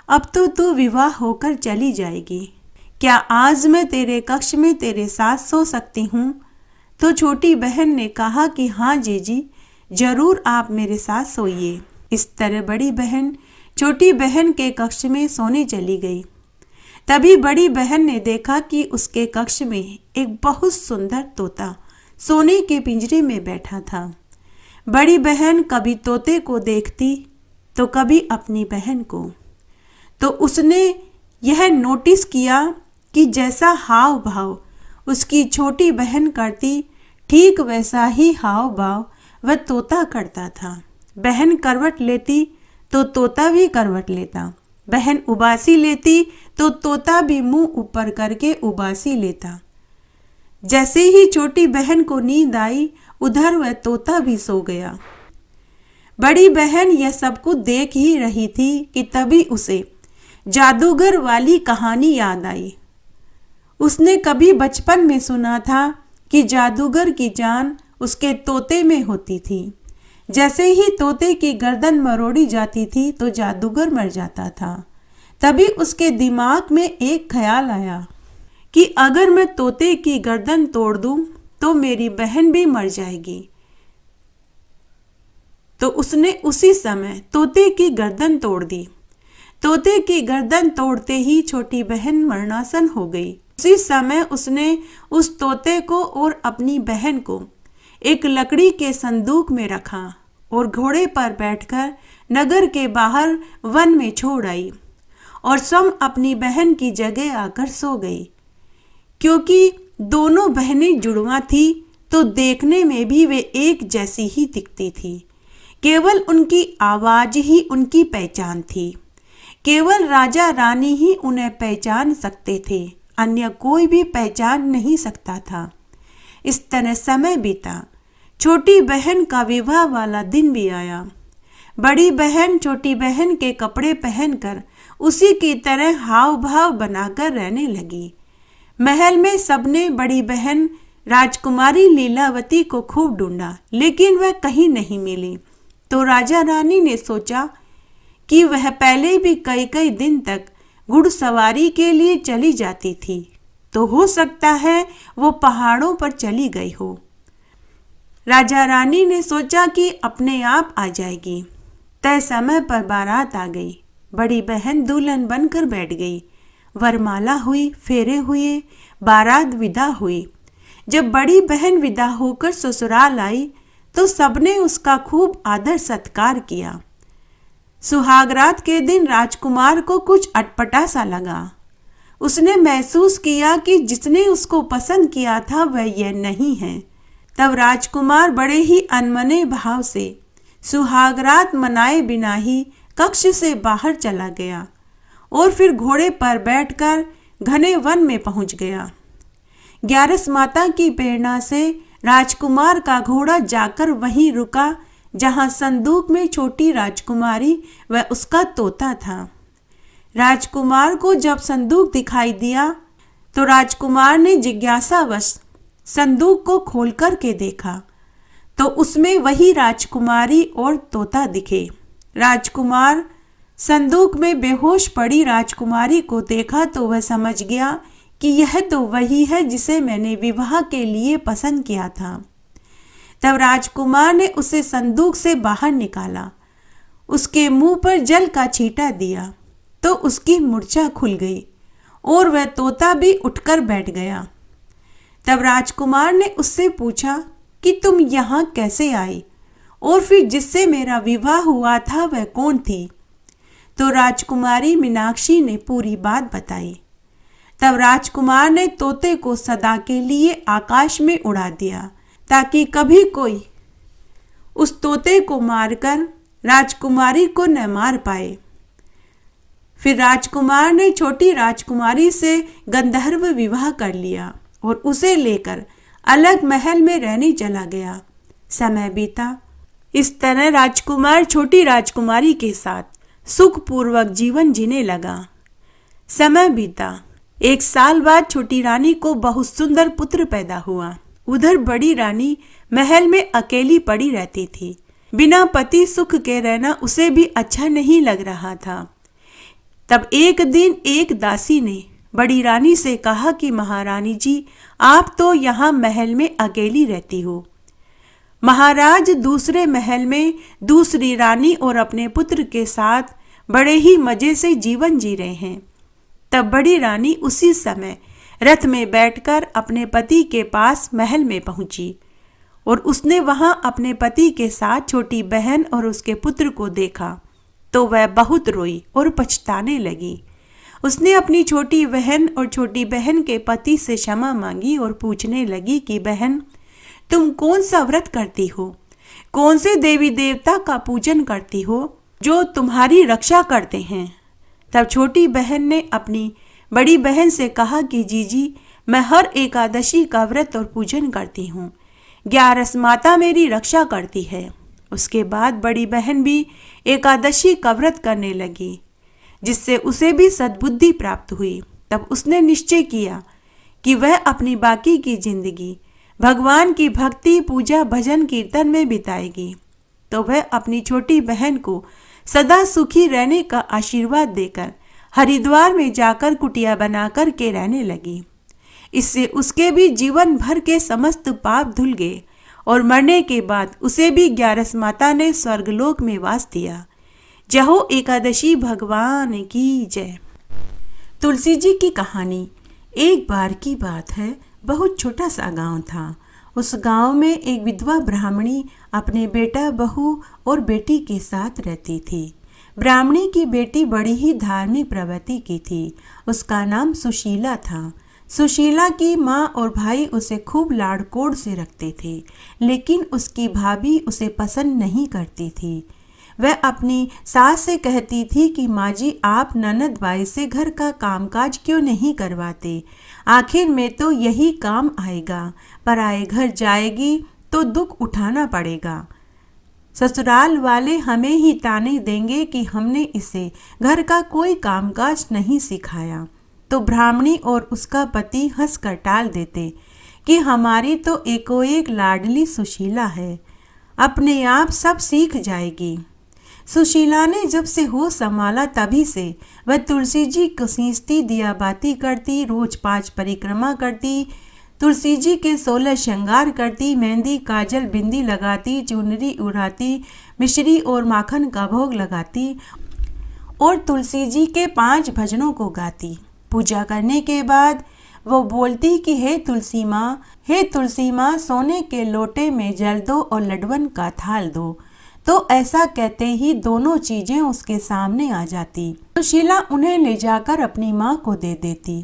अब तो तू विवाह होकर चली जाएगी, क्या आज मैं तेरे कक्ष में तेरे साथ सो सकती हूँ? तो छोटी बहन ने कहा कि हाँ जीजी, जरूर आप मेरे साथ सोइए। इस तरह बड़ी बहन छोटी बहन के कक्ष में सोने चली गई। तभी बड़ी बहन ने देखा कि उसके कक्ष में एक बहुत सुंदर तोता सोने के पिंजरे में बैठा था। बड़ी बहन कभी तोते को देखती तो कभी अपनी बहन को, तो उसने यह नोटिस किया कि जैसा हाव भाव उसकी छोटी बहन करती, ठीक वैसा ही हाव भाव वह तोता करता था। बहन करवट लेती तो तोता भी करवट लेता, बहन उबासी लेती तो तोता भी मुंह ऊपर करके उबासी लेता। जैसे ही छोटी बहन को नींद आई, उधर वह तोता भी सो गया। बड़ी बहन यह सब कुछ देख ही रही थी कि तभी उसे जादूगर वाली कहानी याद आई। उसने कभी बचपन में सुना था कि जादूगर की जान उसके तोते में होती थी। जैसे ही तोते की गर्दन मरोड़ी जाती थी तो जादूगर मर जाता था। तभी उसके दिमाग में एक ख्याल आया कि अगर मैं तोते की गर्दन तोड़ दूं तो मेरी बहन भी मर जाएगी। तो उसने उसी समय तोते की गर्दन तोड़ दी। तोते की गर्दन तोड़ते ही छोटी बहन मरणासन हो गई। उसी समय उसने उस तोते को और अपनी बहन को एक लकड़ी के संदूक में रखा और घोड़े पर बैठकर नगर के बाहर वन में छोड़ आई और स्वयं अपनी बहन की जगह आकर सो गई। क्योंकि दोनों बहनें जुड़वा थी तो देखने में भी वे एक जैसी ही दिखती थी। केवल उनकी आवाज ही उनकी पहचान थी। केवल राजा रानी ही उन्हें पहचान सकते थे, अन्य कोई भी पहचान नहीं सकता था। इस तरह समय बीता। छोटी बहन का विवाह वाला दिन भी आया। बड़ी बहन छोटी बहन के कपड़े पहनकर उसी की तरह हाव भाव बनाकर रहने लगी। महल में सबने बड़ी बहन राजकुमारी लीलावती को खूब ढूंढा, लेकिन वह कहीं नहीं मिली। तो राजा रानी ने सोचा कि वह पहले भी कई कई दिन तक घुड़सवारी के लिए चली जाती थी, तो हो सकता है वो पहाड़ों पर चली गई हो। राजा रानी ने सोचा कि अपने आप आ जाएगी। तय समय पर बारात आ गई। बड़ी बहन दुल्हन बनकर बैठ गई। वरमाला हुई, फेरे हुए, बारात विदा हुई। जब बड़ी बहन विदा होकर ससुराल आई तो सबने उसका खूब आदर सत्कार किया। सुहागरात के दिन राजकुमार को कुछ अटपटा सा लगा। उसने महसूस किया कि जिसने उसको पसंद किया था वह यह नहीं है। तब राजकुमार बड़े ही अनमने भाव से सुहागरात मनाए बिना ही कक्ष से बाहर चला गया और फिर घोड़े पर बैठकर घने वन में पहुंच गया। ग्यारस माता की प्रेरणा से राजकुमार का घोड़ा जाकर वहीं रुका जहां संदूक में छोटी राजकुमारी व उसका तोता था। राजकुमार को जब संदूक दिखाई दिया तो राजकुमार ने जिज्ञासावश संदूक को खोल कर के देखा तो उसमें वही राजकुमारी और तोता दिखे। राजकुमार संदूक में बेहोश पड़ी राजकुमारी को देखा तो वह समझ गया कि यह तो वही है जिसे मैंने विवाह के लिए पसंद किया था। तब राजकुमार ने उसे संदूक से बाहर निकाला, उसके मुंह पर जल का छींटा दिया तो उसकी मूर्छा खुल गई और वह तोता भी उठकर बैठ गया। तब राजकुमार ने उससे पूछा कि तुम यहाँ कैसे आई और फिर जिससे मेरा विवाह हुआ था वह कौन थी? तो राजकुमारी मीनाक्षी ने पूरी बात बताई। तब राजकुमार ने तोते को सदा के लिए आकाश में उड़ा दिया ताकि कभी कोई उस तोते को मारकर राजकुमारी को न मार पाए। फिर राजकुमार ने छोटी राजकुमारी से गंधर्व विवाह कर लिया और उसे लेकर अलग महल में रहने चला गया। समय बीता। इस तरह राजकुमार छोटी राजकुमारी के साथ सुखपूर्वक जीवन जीने लगा। समय बीता। 1 साल बाद छोटी रानी को बहुत सुंदर पुत्र पैदा हुआ। उधर बड़ी रानी महल में अकेली पड़ी रहती थी। बिना पति सुख के रहना उसे भी अच्छा नहीं लग रहा था। तब एक दिन एक दासी ने बड़ी रानी से कहा कि महारानी जी, आप तो यहाँ महल में अकेली रहती हो। महाराज दूसरे महल में दूसरी रानी और अपने पुत्र के साथ बड़े ही मजे से जीवन जी रहे हैं। तब बड़ी रानी उसी समय रथ में बैठकर अपने पति के पास महल में पहुंची और उसने वहां अपने पति के साथ छोटी बहन और उसके पुत्र को देखा तो वह बहुत रोई और पछताने लगी। उसने अपनी छोटी बहन और छोटी बहन के पति से क्षमा मांगी और पूछने लगी कि बहन, तुम कौन सा व्रत करती हो? कौन से देवी देवता का पूजन करती हो जो तुम्हारी रक्षा करते हैं? तब छोटी बहन ने अपनी बड़ी बहन से कहा कि जीजी, मैं हर एकादशी का व्रत और पूजन करती हूँ। 11 माता मेरी रक्षा करती है। उसके बाद बड़ी बहन भी एकादशी का व्रत करने लगी, जिससे उसे भी सद्बुद्धि प्राप्त हुई। तब उसने निश्चय किया कि वह अपनी बाकी की जिंदगी भगवान की भक्ति, पूजा, भजन, कीर्तन में बिताएगी। तो वह अपनी छोटी बहन को सदा सुखी रहने का आशीर्वाद देकर हरिद्वार में जाकर कुटिया बनाकर के रहने लगी। इससे उसके भी जीवन भर के समस्त पाप धुल गए और मरने के बाद उसे भी 11 माता ने स्वर्गलोक में वास दिया। जय हो एकादशी भगवान की जय। तुलसी जी की कहानी। एक बार की बात है, बहुत छोटा सा गांव था। उस गांव में एक विधवा ब्राह्मणी अपने बेटा, बहू और बेटी के साथ रहती थी। ब्राह्मणी की बेटी बड़ी ही धार्मिक प्रवृत्ति की थी। उसका नाम सुशीला था। सुशीला की माँ और भाई उसे खूब लाड़कोड़ से रखते थे, लेकिन उसकी भाभी उसे पसंद नहीं करती थी। वह अपनी सास से कहती थी कि माँ जी, आप ननद बाई से घर का कामकाज क्यों नहीं करवाते? आखिर में तो यही काम आएगा, पराए घर जाएगी तो दुख उठाना पड़ेगा। ससुराल वाले हमें ही ताने देंगे कि हमने इसे घर का कोई कामकाज नहीं सिखाया। तो ब्राह्मणी और उसका पति हंसकर टाल देते कि हमारी तो एकोएक लाडली सुशीला है, अपने आप सब सीख जाएगी। सुशीला ने जब से होश संभाला तभी से वह तुलसी जी को सींचती, दिया बाती करती, रोज 5 परिक्रमा करती, तुलसी जी के 16 श्रृंगार करती, मेहंदी, काजल, बिंदी लगाती, चुनरी उड़ाती, मिश्री और माखन का भोग लगाती और तुलसी जी के 5 भजनों को गाती। पूजा करने के बाद वो बोलती कि हे तुलसी माँ, सोने के लोटे में जल दो और लड्डवन का थाल दो। तो ऐसा कहते ही दोनों चीजें उसके सामने आ जाती। सुशीला उन्हें ले जाकर अपनी माँ को दे देती,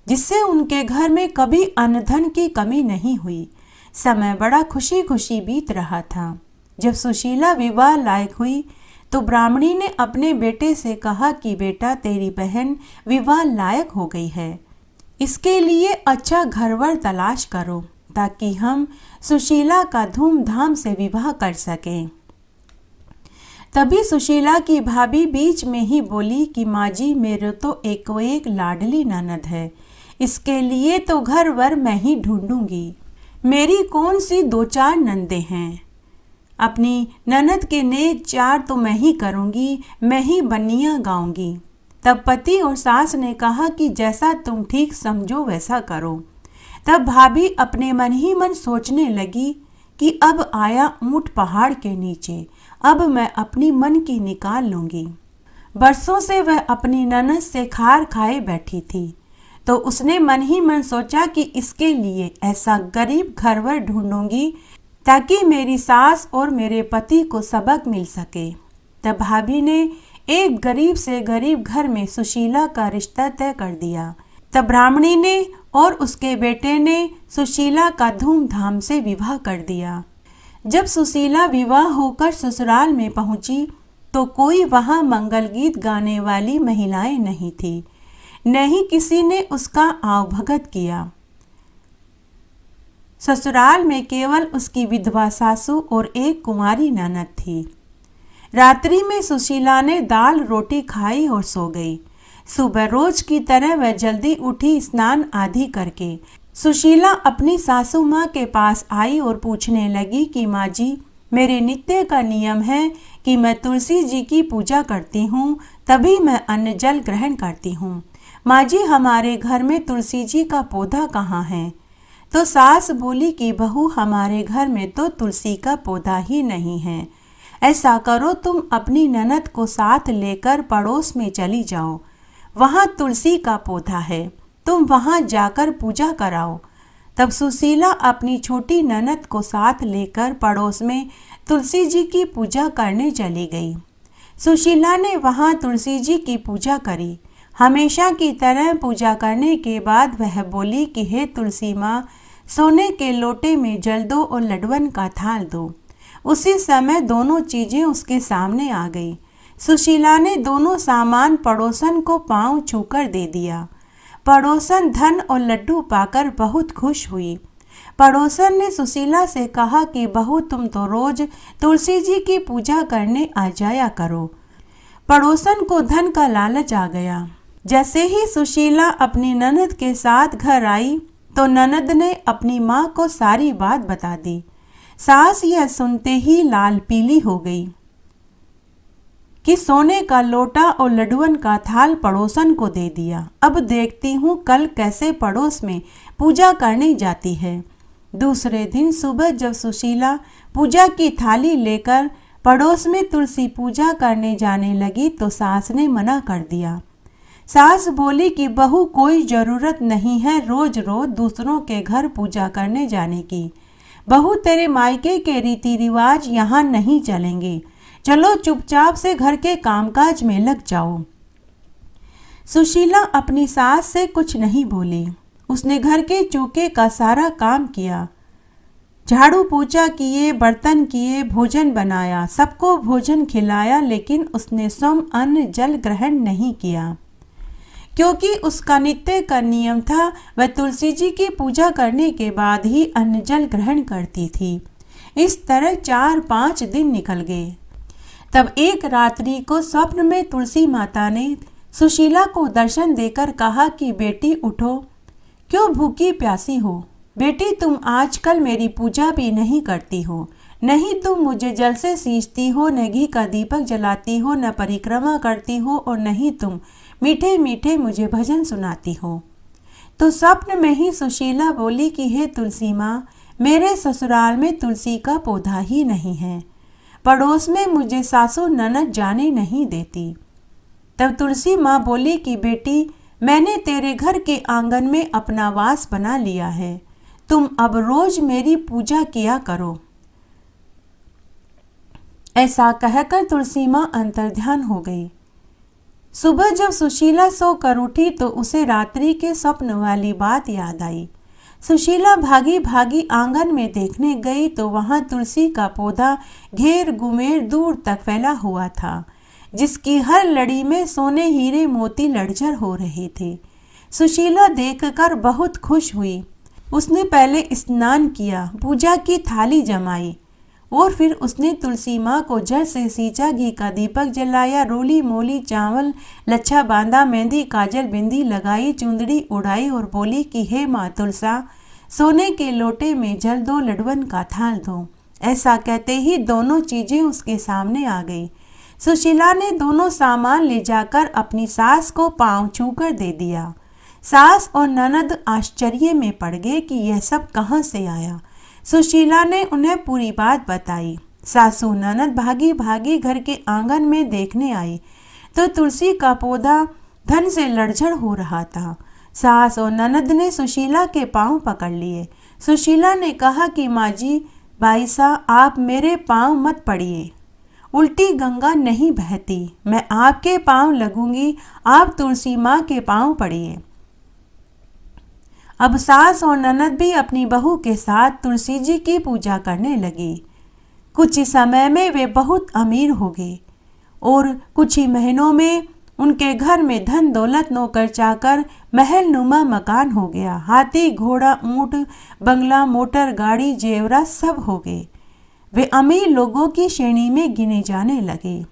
जिससे उनके घर में कभी अन्न धन की कमी नहीं हुई। समय बड़ा खुशी खुशी बीत रहा था। जब सुशीला विवाह लायक हुई तो ब्राह्मणी ने अपने बेटे से कहा कि बेटा, तेरी बहन विवाह लायक हो गई है, इसके लिए अच्छा घरवर तलाश करो ताकि हम सुशीला का धूमधाम से विवाह कर सकें। तभी सुशीला की भाभी बीच में ही बोली कि माँ जी, मेरे तो एक लाडली ननद है, इसके लिए तो घर वर मैं ही ढूंढूंगी। मेरी कौन सी 2-4 नंदे हैं। अपनी ननद के नेक 4 तो मैं ही करूँगी, मैं ही बन्नियाँ गाऊंगी। तब पति और सास ने कहा कि जैसा तुम ठीक समझो वैसा करो। तब भाभी अपने मन ही मन सोचने लगी कि अब आया ऊंट पहाड़ के नीचे, अब मैं अपनी मन की निकाल लूँगी। बरसों से वह अपनी ननद से खार खाए बैठी थी, तो उसने मन ही मन सोचा कि इसके लिए ऐसा गरीब घरवर ढूंढूंगी ताकि मेरी सास और मेरे पति को सबक मिल सके। तब भाभी ने एक गरीब से गरीब घर में सुशीला का रिश्ता तय कर दिया। तब ब्राह्मणी ने और उसके बेटे ने सुशीला का धूमधाम से विवाह कर दिया। जब सुशीला विवाह होकर ससुराल में पहुंची तो कोई वहां मंगल गीत गाने वाली महिलाएं नहीं थी, न ही किसी ने उसका आवभगत किया। ससुराल में केवल उसकी विधवा सासू और एक कुंवारी ननद थी। रात्रि में सुशीला ने दाल रोटी खाई और सो गई। सुबह रोज की तरह वह जल्दी उठी, स्नान आदि करके। सुशीला अपनी सासू माँ के पास आई और पूछने लगी कि माँ जी, मेरे नित्य का नियम है कि मैं तुलसी जी की पूजा करती हूँ, तभी मैं अन्न जल ग्रहण करती हूँ। माँ जी, हमारे घर में तुलसी जी का पौधा कहाँ है? तो सास बोली कि बहू, हमारे घर में तो तुलसी का पौधा ही नहीं है। ऐसा करो, तुम अपनी ननद को साथ लेकर पड़ोस में चली जाओ, वहाँ तुलसी का पौधा है, तुम वहाँ जाकर पूजा कराओ। तब सुशीला अपनी छोटी ननद को साथ लेकर पड़ोस में तुलसी जी की पूजा करने चली गई। सुशीला ने वहाँ तुलसी जी की पूजा करी। हमेशा की तरह पूजा करने के बाद वह बोली कि हे तुलसी माँ, सोने के लोटे में जल दो और लडवन का थाल दो। उसी समय दोनों चीजें उसके सामने आ गई। सुशीला ने दोनों सामान पड़ोसन को पांव छूकर दे दिया। पड़ोसन धन और लड्डू पाकर बहुत खुश हुई। पड़ोसन ने सुशीला से कहा कि बहू, तुम तो रोज तुलसी जी की पूजा करने आ जाया करो। पड़ोसन को धन का लालच आ गया। जैसे ही सुशीला अपनी ननद के साथ घर आई तो ननद ने अपनी माँ को सारी बात बता दी। सास यह सुनते ही लाल पीली हो गई कि सोने का लोटा और लड्डुअन का थाल पड़ोसन को दे दिया। अब देखती हूँ कल कैसे पड़ोस में पूजा करने जाती है। दूसरे दिन सुबह जब सुशीला पूजा की थाली लेकर पड़ोस में तुलसी पूजा करने जाने लगी तो सास ने मना कर दिया। सास बोली कि बहू, कोई ज़रूरत नहीं है रोज रोज दूसरों के घर पूजा करने जाने की। बहू, तेरे मायके के रीति रिवाज यहाँ नहीं चलेंगे। चलो चुपचाप से घर के कामकाज में लग जाओ। सुशीला अपनी सास से कुछ नहीं बोली। उसने घर के चौके का सारा काम किया, झाड़ू पोछा किए, बर्तन किए, भोजन बनाया, सबको भोजन खिलाया, लेकिन उसने स्वयं अन्न जल ग्रहण नहीं किया, क्योंकि उसका नित्य का नियम था। वह तुलसी जी की पूजा करने के बाद ही अन्न जल ग्रहण करती थी। इस तरह 4-5 दिन निकल गए। तब एक रात्रि को स्वप्न में तुलसी माता ने सुशीला को दर्शन देकर कहा कि बेटी उठो, क्यों भूखी प्यासी हो? बेटी, तुम आजकल मेरी पूजा भी नहीं करती हो, नहीं तुम मुझे जल से सींचती हो, न घी का दीपक जलाती हो, न परिक्रमा करती हो, और नहीं तुम मीठे मीठे मुझे भजन सुनाती हो। तो स्वप्न में ही सुशीला बोली कि हे तुलसी माँ, मेरे ससुराल में तुलसी का पौधा ही नहीं है, पड़ोस में मुझे सासू ननद जाने नहीं देती। तब तुलसी माँ बोली कि बेटी, मैंने तेरे घर के आंगन में अपना वास बना लिया है, तुम अब रोज मेरी पूजा किया करो। ऐसा कहकर तुलसी माँ अंतर्ध्यान हो गई। सुबह जब सुशीला सोकर उठी तो उसे रात्रि के स्वप्न वाली बात याद आई। सुशीला भागी भागी आंगन में देखने गई तो वहां तुलसी का पौधा घेर गुमेर दूर तक फैला हुआ था, जिसकी हर लड़ी में सोने हीरे मोती लड़झर हो रहे थे। सुशीला देखकर बहुत खुश हुई। उसने पहले स्नान किया, पूजा की थाली जमाई और फिर उसने तुलसी माँ को जल से सींचा, घी का दीपक जलाया, रोली मोली चावल लच्छा बांधा, मेहंदी काजल बिंदी लगाई, चुंदड़ी उड़ाई और बोली कि हे माँ तुलसा, सोने के लोटे में जल दो, लडवन का थाल दो। ऐसा कहते ही दोनों चीजें उसके सामने आ गई। सुशीला ने दोनों सामान ले जाकर अपनी सास को पांव छूकर दे दिया। सास और ननद आश्चर्य में पड़ गए कि यह सब कहाँ से आया। सुशीला ने उन्हें पूरी बात बताई। सासू ननद भागी भागी घर के आंगन में देखने आई तो तुलसी का पौधा धन से लड़झड़ हो रहा था। सास और ननद ने सुशीला के पांव पकड़ लिए। सुशीला ने कहा कि माँ जी, बाईसा, आप मेरे पांव मत पड़िए, उल्टी गंगा नहीं बहती। मैं आपके पांव लगूंगी, आप तुलसी माँ के पांव पड़िए। अब सास और ननद भी अपनी बहू के साथ तुलसी जी की पूजा करने लगी। कुछ ही समय में वे बहुत अमीर हो गए और कुछ ही महीनों में उनके घर में धन दौलत, नौकर चाकर, महल नुमा मकान हो गया। हाथी, घोड़ा, ऊंट, बंगला, मोटर गाड़ी, जेवरा सब हो गए। वे अमीर लोगों की श्रेणी में गिने जाने लगे।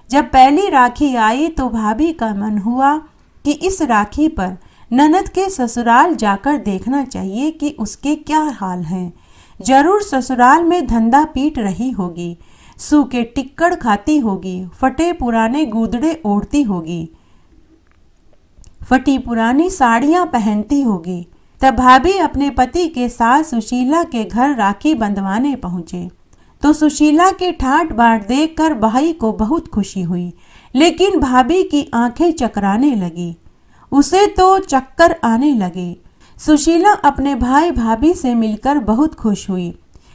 जब पहली राखी आई तो भाभी का मन हुआ कि इस राखी पर ननद के ससुराल जाकर देखना चाहिए कि उसके क्या हाल हैं। जरूर ससुराल में धंधा पीट रही होगी, सूखे टिक्कड़ खाती होगी, फटे पुराने गुदड़े ओढ़ती होगी, फटी पुरानी साड़ियां पहनती होगी। तब भाभी अपने पति के साथ सुशीला के घर राखी बंधवाने पहुंचे तो सुशीला के ठाट बाट देखकर भाई को बहुत खुशी हुई, लेकिन भाभी की आंखें चकराने लगी, उसे तो चक्कर आने लगे। सुशीला अपने भाई भाभी से मिलकर बहुत खुश हुई।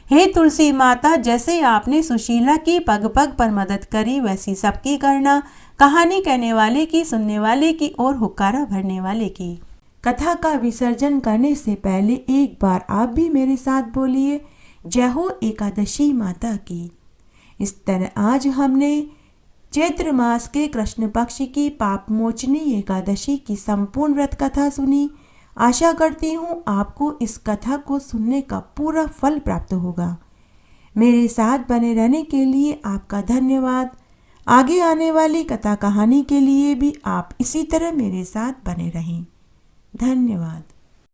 हे तुलसी माता, जैसे आपने सुशीला की पग पग पर मदद करी वैसी सबकी करना। कहानी कहने वाले की, सुनने वाले की और हुक्कारा भरने वाले की। कथा का विसर्जन करने से पहले एक बार आप भी मेरे साथ बोलिए, जय हो एकादशी माता की। इस तरह आज हमने चैत्र मास के कृष्ण पक्ष की पाप मोचनी एकादशी की संपूर्ण व्रत कथा सुनी। आशा करती हूँ आपको इस कथा को सुनने का पूरा फल प्राप्त होगा। मेरे साथ बने रहने के लिए आपका धन्यवाद। आगे आने वाली कथा कहानी के लिए भी आप इसी तरह मेरे साथ बने रहें। धन्यवाद।